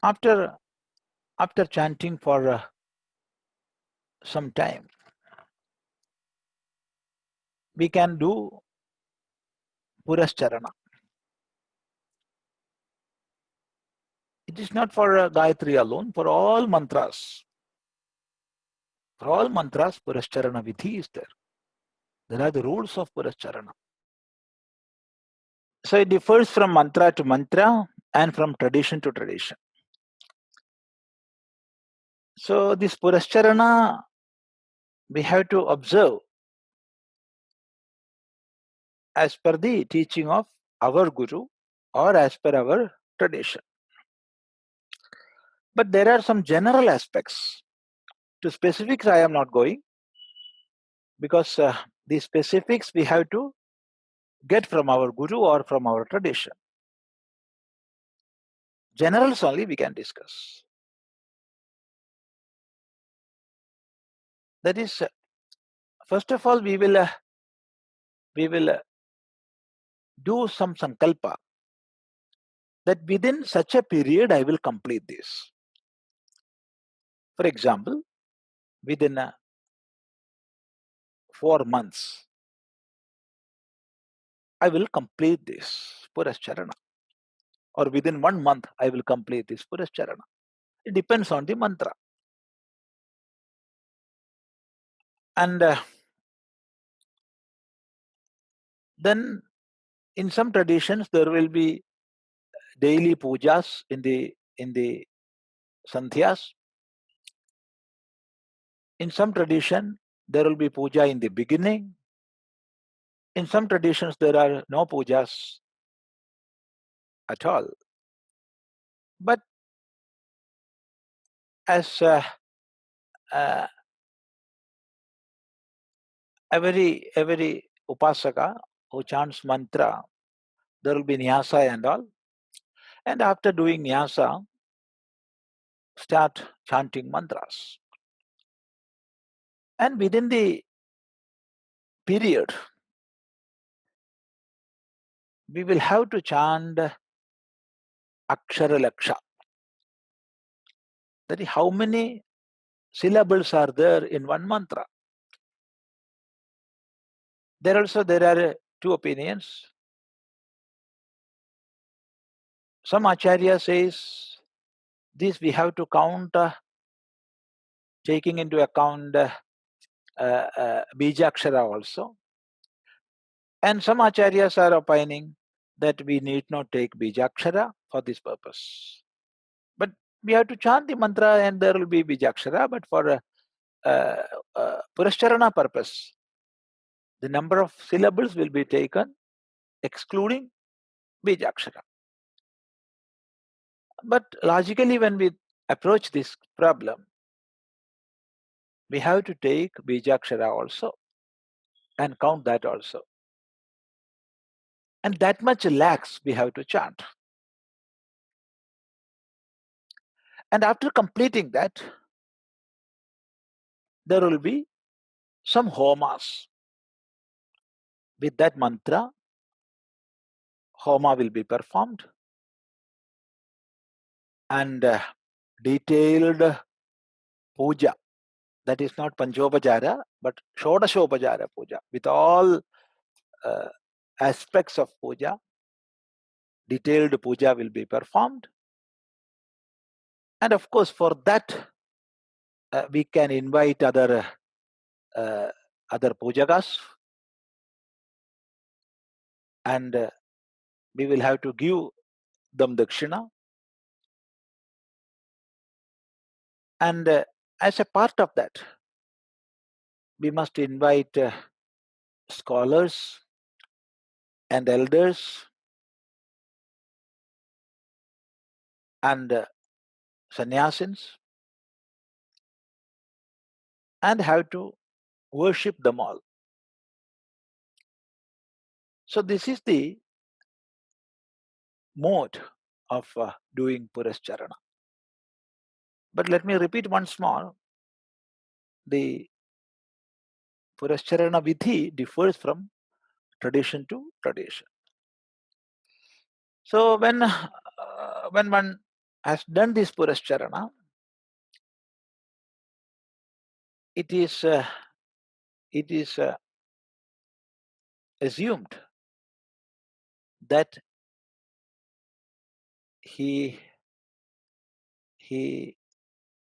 Speaker 2: after chanting for some time, we can do Purascharana. It is not for Gayatri alone, for all mantras. For all mantras, Purascharana Vidhi is there. There are the rules of Purascharana. So it differs from mantra to mantra and from tradition to tradition. So this Purascharana, we have to observe as per the teaching of our Guru or as per our tradition. But there are some general aspects. To specifics, I am not going, because the specifics we have to get from our Guru or from our tradition. Generals only we can discuss. That is, first of all, we will do some sankalpa that within such a period I will complete this. For example, within 4 months, I will complete this Purascharana. Or within 1 month, I will complete this Purascharana. It depends on the mantra. And then in some traditions, there will be daily pujas in the sandhyas. In some tradition, there will be puja in the beginning. In some traditions, there are no pujas at all. But as every upasaka who chants mantra, there will be nyasa and all. And after doing nyasa, start chanting mantras. And within the period, we will have to chant akshara laksha. That is, how many syllables are there in one mantra? There are two opinions. Some acharya says this we have to count, taking into account bijakshara also. And some acharyas are opining that we need not take bijakshara for this purpose. But we have to chant the mantra and there will be bijakshara, but for Purascharana purpose, the number of syllables will be taken excluding bijakshara. But logically, when we approach this problem, we have to take bijakshara also and count that also. And that much lakhs we have to chant. And after completing that, there will be some homas. With that mantra, homa will be performed. And detailed puja, that is not Panchopachara, but Shodashopachara puja, with all aspects of puja, detailed puja will be performed. And of course, for that, we can invite other pujagas, and we will have to give them dakshina. And as a part of that, we must invite scholars and elders and sannyasins, and have to worship them all. So this is the mode of doing Purascharana. But let me repeat once more, the Purascharana Vidhi differs from tradition to tradition. So when one has done this Purascharana, it is assumed that he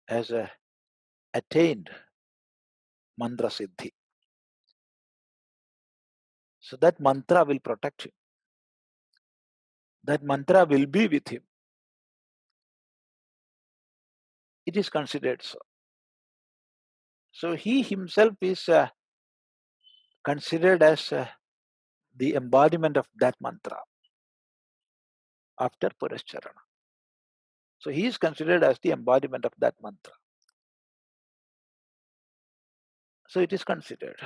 Speaker 2: has attained mantra siddhi. So that mantra will protect him. That mantra will be with him. It is considered so. So he himself is considered as the embodiment of that mantra after Purascharana. So he is considered as the embodiment of that mantra. So it is considered.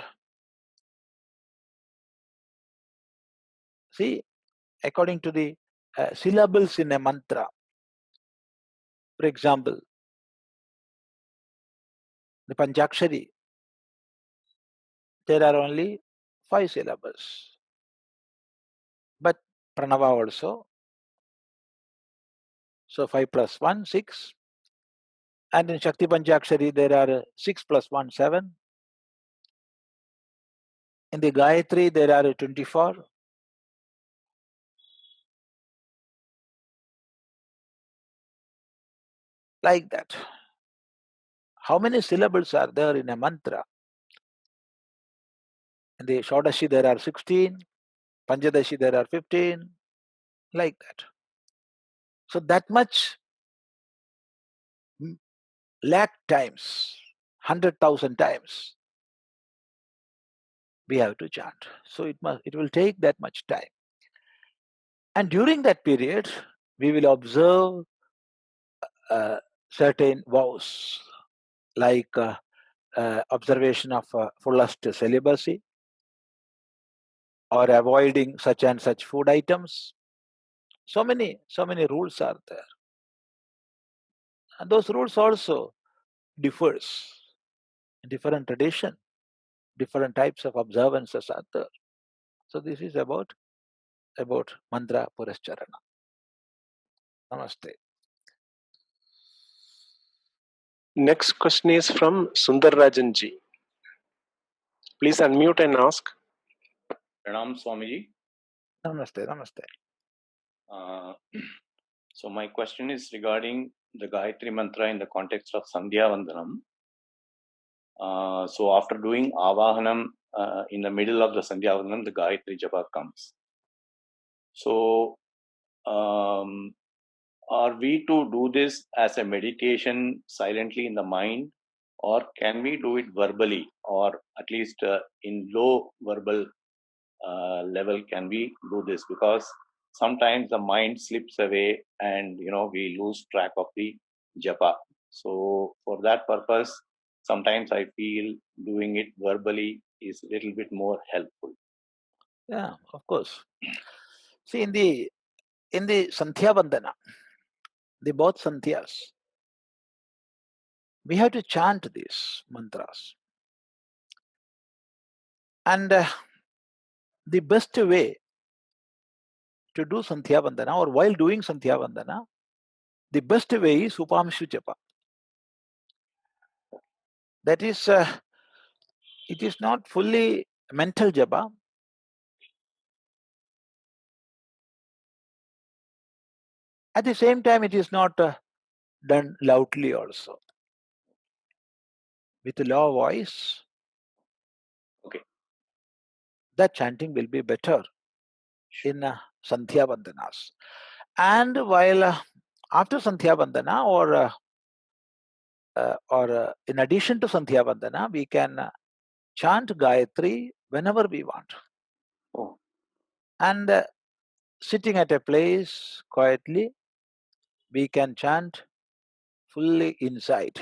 Speaker 2: See, according to the syllables in a mantra, for example, the Panchakshari, there are only 5 syllables. But Pranava also, so 5 plus 1, 6. And in Shakti Panchakshari, there are 6 plus 1, 7. In the Gayatri, there are 24. Like that. How many syllables are there in a mantra? In the Shodashi, there are 16. Panchadashi, there are 15. Like that. So that much lakh times, 100,000 times, we have to chant. So it will take that much time. And during that period, we will observe certain vows, like observation of fullest celibacy, or avoiding such and such food items. So many rules are there. And those rules also differs. Different tradition, different types of observances are there. So this is about mantra Purascharana. Namaste.
Speaker 3: Next question is from Sundar Rajanji. Please unmute and ask.
Speaker 7: Pranam Swamiji.
Speaker 2: Namaste, namaste.
Speaker 7: So my question is regarding the Gayatri mantra in the context of Sandhya Vandanam. So after doing Avahanam, in the middle of the Sandhya Vandanam, the Gayatri Japa comes. So are we to do this as a meditation silently in the mind, or can we do it verbally, or at least in low verbal level can we do this? Because sometimes the mind slips away and we lose track of the japa. So for that purpose, sometimes I feel doing it verbally is a little bit more helpful.
Speaker 2: Yeah, of course. See, in the Sandhya Vandana, the both Sandhyas, we have to chant these mantras. And the best way to do Sandhya Vandana, or while doing Sandhya Vandana, the best way is Upamshu Japa. That is, it is not fully mental japa. At the same time, it is not done loudly also. With a low voice,
Speaker 7: Okay.
Speaker 2: that chanting will be better in Sandhya Vandanas. And while after Sandhya Vandana, or in addition to Sandhya Vandana, we can chant Gayatri whenever we want.
Speaker 7: Oh.
Speaker 2: And sitting at a place quietly, we can chant fully inside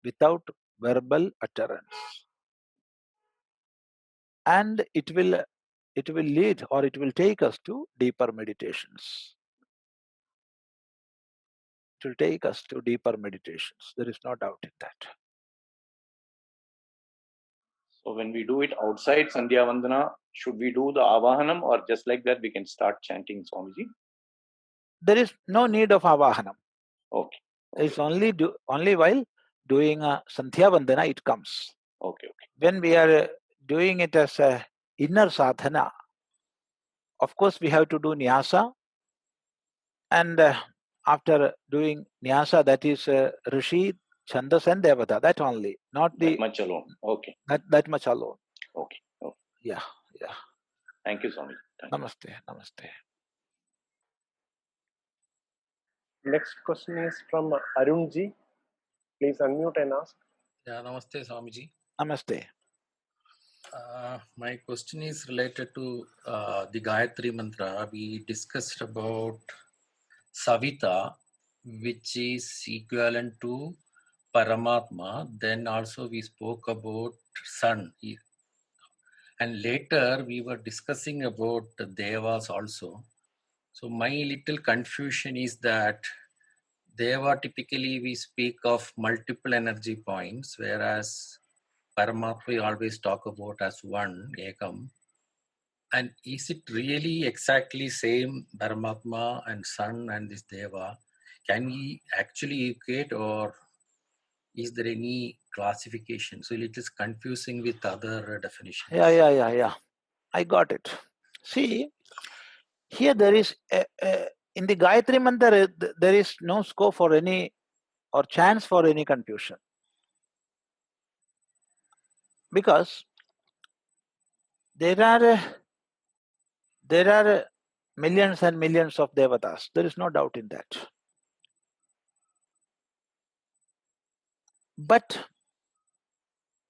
Speaker 2: without verbal utterance. And it will lead, or it will take us to deeper meditations. It will take us to deeper meditations. There is no doubt in that.
Speaker 7: So when we do it outside Sandhya Vandana, should we do the Avahanam, or just like that we can start chanting, Swamiji?
Speaker 2: There is no need of Avahanam.
Speaker 7: Okay.
Speaker 2: It's only while doing a Sandhya Vandana it comes.
Speaker 7: Okay.
Speaker 2: When we are doing it as a inner sadhana, of course we have to do Nyasa, and after doing Nyasa, that is Rishi, Chandas and Devata, that only, not
Speaker 7: that much alone. Okay.
Speaker 2: That much alone.
Speaker 7: Okay.
Speaker 2: Yeah.
Speaker 7: Thank you, Swami.
Speaker 2: Namaste.
Speaker 3: Next question is from Arunji. Please unmute and ask.
Speaker 8: Yeah, Namaste, Swamiji.
Speaker 2: Namaste.
Speaker 8: My question is related to the Gayatri Mantra. We discussed about Savita, which is equivalent to Paramatma. Then also we spoke about Sun. And later we were discussing about the Devas also. So my little confusion is that Deva, typically we speak of multiple energy points, whereas Paramatma we always talk about as one, Ekam. And is it really exactly same Paramatma and Sun and this Deva? Can we actually equate, or is there any classification? So it is confusing with other definitions.
Speaker 2: Yeah. I got it. See, here there is, in the Gayatri Mantra, there is no scope for any, or chance for any confusion. Because there are millions and millions of devatas. There is no doubt in that. But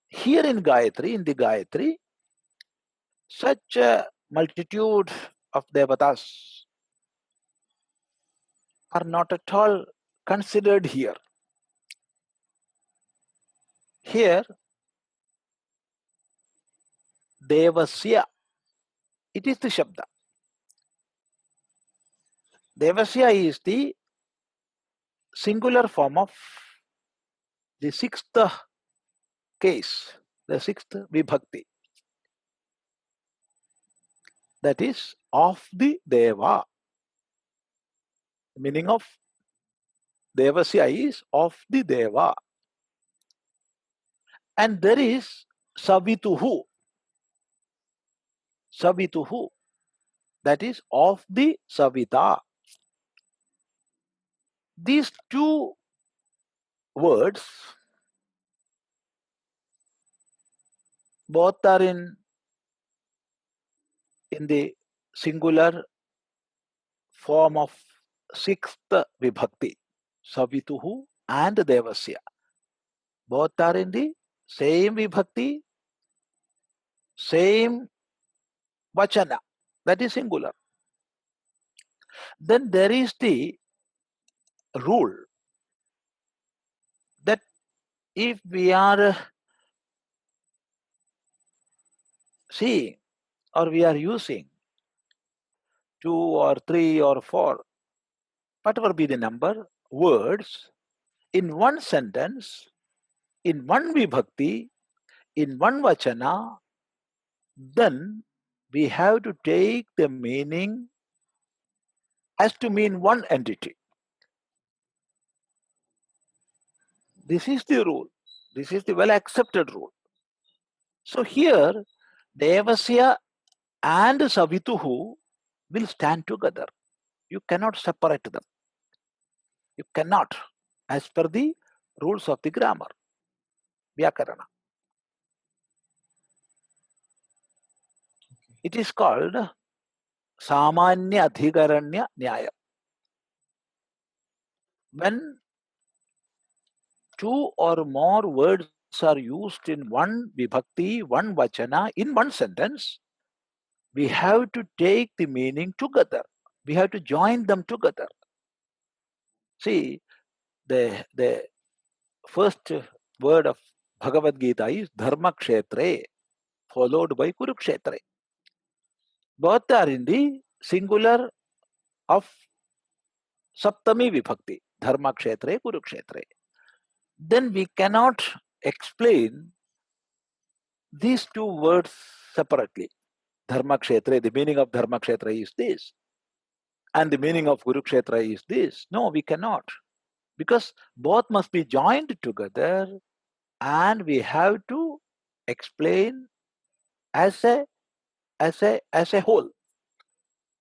Speaker 2: here in the Gayatri, such a multitude of devatas are not at all considered here. Here, Devasya, it is the Shabda. Devasya is the singular form of the sixth case, the sixth vibhakti. That is of the Deva. The meaning of Devasya is of the Deva. And there is Savituhu. Savituhu. That is of the Savita. These two words both are in the singular form of sixth vibhakti, Savituhu and Devasya. Both are in the same vibhakti, same vachana, that is singular. Then there is the rule that if we are seeing, or we are using 2 or 3 or 4, whatever be the number, words in one sentence, in one vibhakti, in one vachana, then we have to take the meaning as to mean one entity. This is the rule. This is the well accepted rule. So here, Devasya and Savituhu will stand together. You cannot separate them. You cannot, as per the rules of the grammar, Vyakarana. It is called Samanya Adhikaranya Nyaya. When 2 or more words are used in one vibhakti, one vachana, in one sentence, we have to take the meaning together. We have to join them together. See, the first word of Bhagavad Gita is Dharma Kshetre, followed by Kurukshetre. Both are in the singular of Saptami Vibhakti, Dharma Kshetre, Kurukshetre. Then we cannot explain these two words separately. Dharma Kshetra, the meaning of Dharma Kshetra is this, and the meaning of Kurukshetra is this. No, we cannot. Because both must be joined together, and we have to explain as a whole.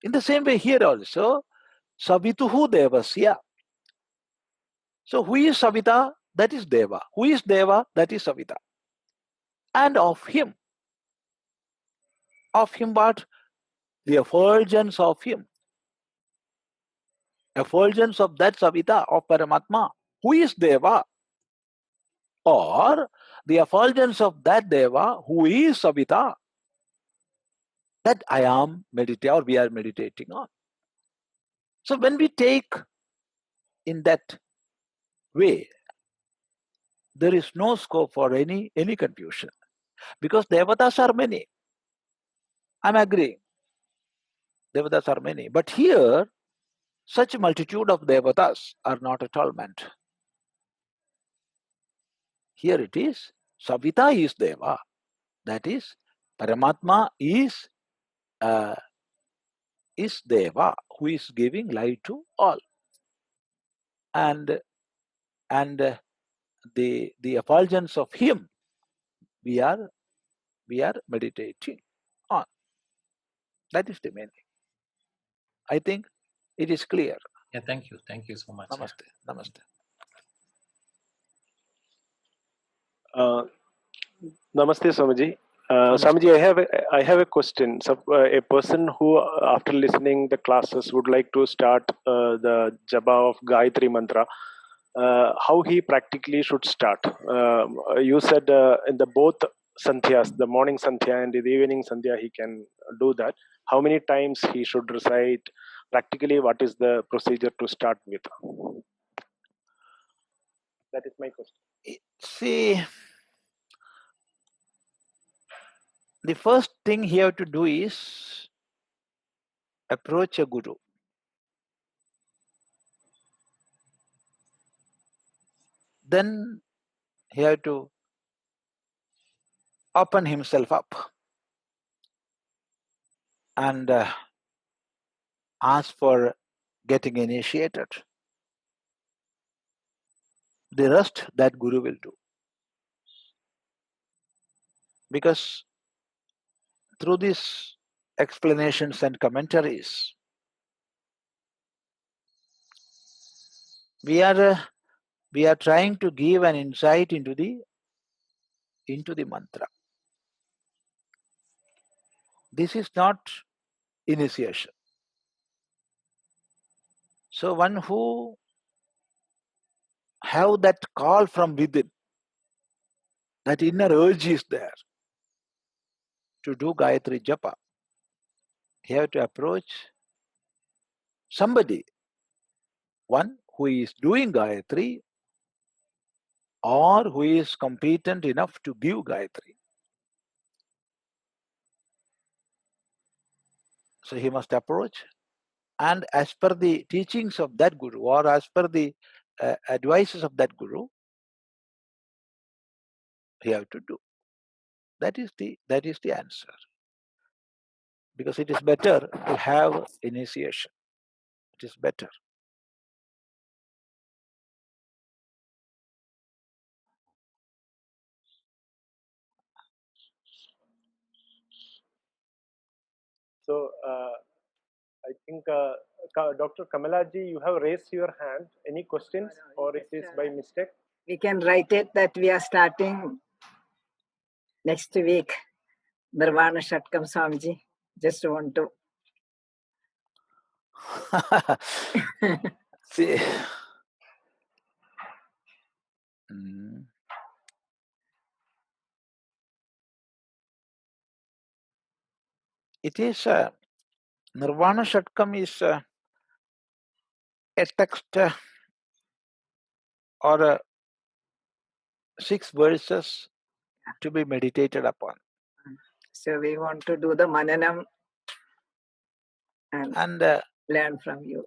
Speaker 2: In the same way here also, Savituhu Devasya. So who is Savita? That is Deva. Who is Deva? That is Savita. And of him. Of him what? The effulgence of him. Effulgence of that Savita, of Paramatma. Who is Deva? Or the effulgence of that Deva who is Savita. That I am meditating or we are meditating on. So when we take in that way, there is no scope for any confusion. Because Devatas are many. I'm agreeing. Devatas are many. But here, such a multitude of Devatas are not at all meant. Here it is, Savita is Deva. That is, Paramatma is Deva, who is giving light to all. And the effulgence of him we are meditating on. That is the meaning. I think it is clear.
Speaker 8: Yeah, thank you. Thank you so much.
Speaker 2: Namaste. Namaste.
Speaker 3: Namaste, Swamiji.
Speaker 2: Namaste.
Speaker 3: Swamiji, I have a question. So, a person who, after listening the classes, would like to start the japa of Gayatri mantra. How he practically should start? You said in the both santhyas, the morning santhya and the evening santhya, he can do that. How many times he should recite? Practically, what is the procedure to start with? That is my question.
Speaker 2: See, the first thing he have to do is approach a guru. Then he have to open himself up and ask for getting initiated. The rest that guru will do. Because through these explanations and commentaries, we are trying to give an insight into the mantra. This is not initiation. So one who have that call from within, that inner urge is there to do Gayatri Japa, he have to approach somebody, one who is doing Gayatri or who is competent enough to give Gayatri. So he must approach, and as per the teachings of that guru or as per the advices of that guru, he have to do. That is the answer. Because it is better to have initiation. It is better.
Speaker 3: So, I think Dr. Kamalaji, you have raised your hand. Any questions, or it is by mistake?
Speaker 6: We can write it that we are starting next week. Nirvana Shatkam, Swamiji. Just want to.
Speaker 2: See, it is Nirvana Shatkam is a text or 6 verses to be meditated upon.
Speaker 6: So we want to do the mananam and
Speaker 2: And
Speaker 6: learn from you.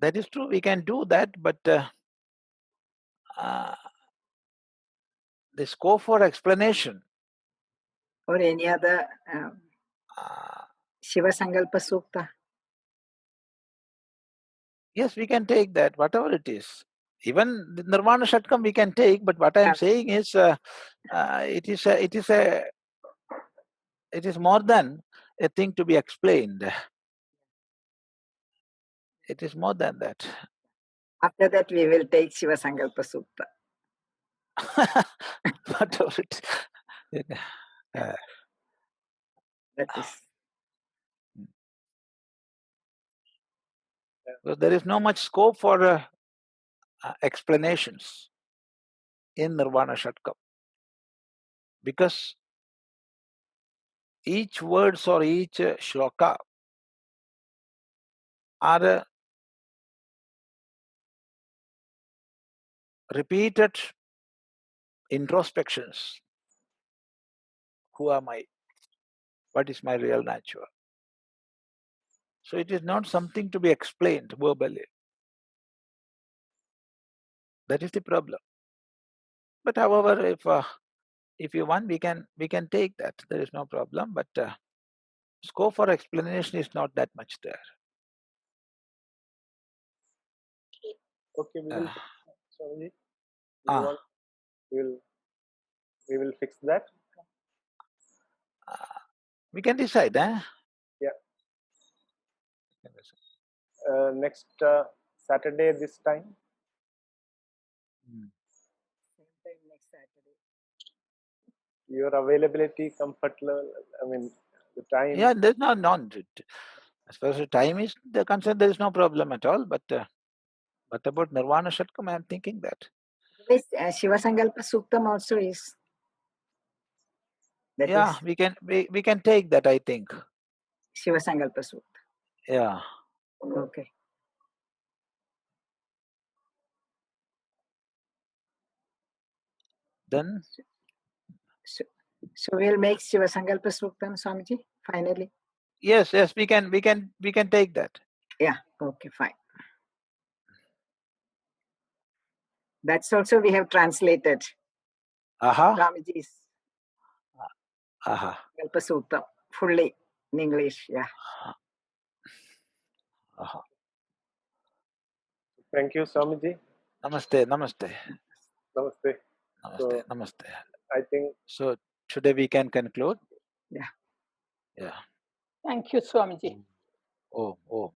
Speaker 2: that is true, we can do that, but the scope for explanation,
Speaker 6: Or any other Shiva Sankalpa Sukta.
Speaker 2: yes, we can take that, whatever it is. Even the Nirvana Shatkam we can take, but what I am saying is, it is more than a thing to be explained. It is more than that.
Speaker 6: After that, we will take Shiva Sankalpa Sukta.
Speaker 2: Whatever it
Speaker 6: That is.
Speaker 2: so there is no much scope for explanations in Nirvana Shatkam, because each words or each shloka are repeated introspections. Who am I? What is my real nature? So it is not something to be explained verbally. That is the problem. But however, if you want, we can take that. There is no problem. But scope for explanation is not that much there.
Speaker 3: Okay, we will. Swamiji,
Speaker 2: Ah.
Speaker 3: we will fix that.
Speaker 2: We can decide, eh?
Speaker 3: Yeah. Next Saturday this time.
Speaker 6: Sometime next Saturday.
Speaker 3: Your availability, comfort level, I mean, the time.
Speaker 2: Yeah, there's no as far as the time is concerned, there is no problem at all. But about Nirvana Shatkam, I am thinking that.
Speaker 6: This Shiva Sankalpa Suktam also is. That
Speaker 2: Yeah,
Speaker 6: is
Speaker 2: we can take that, I think.
Speaker 6: Shiva Sankalpa Sukta.
Speaker 2: Yeah.
Speaker 6: Okay.
Speaker 2: Then.
Speaker 6: So we'll make Shiva Sankalpa Suktam, Swamiji, finally.
Speaker 2: Yes, we can take that.
Speaker 6: Yeah, okay, fine. That's also we have translated. Swamiji's Sankalpa Suktam fully in English, yeah.
Speaker 3: Thank you, Swamiji.
Speaker 2: Namaste.
Speaker 3: Namaste.
Speaker 2: Namaste.
Speaker 3: I think
Speaker 2: so. Today we can conclude.
Speaker 6: Yeah.
Speaker 2: Yeah.
Speaker 4: Thank you, Swamiji.
Speaker 2: Oh.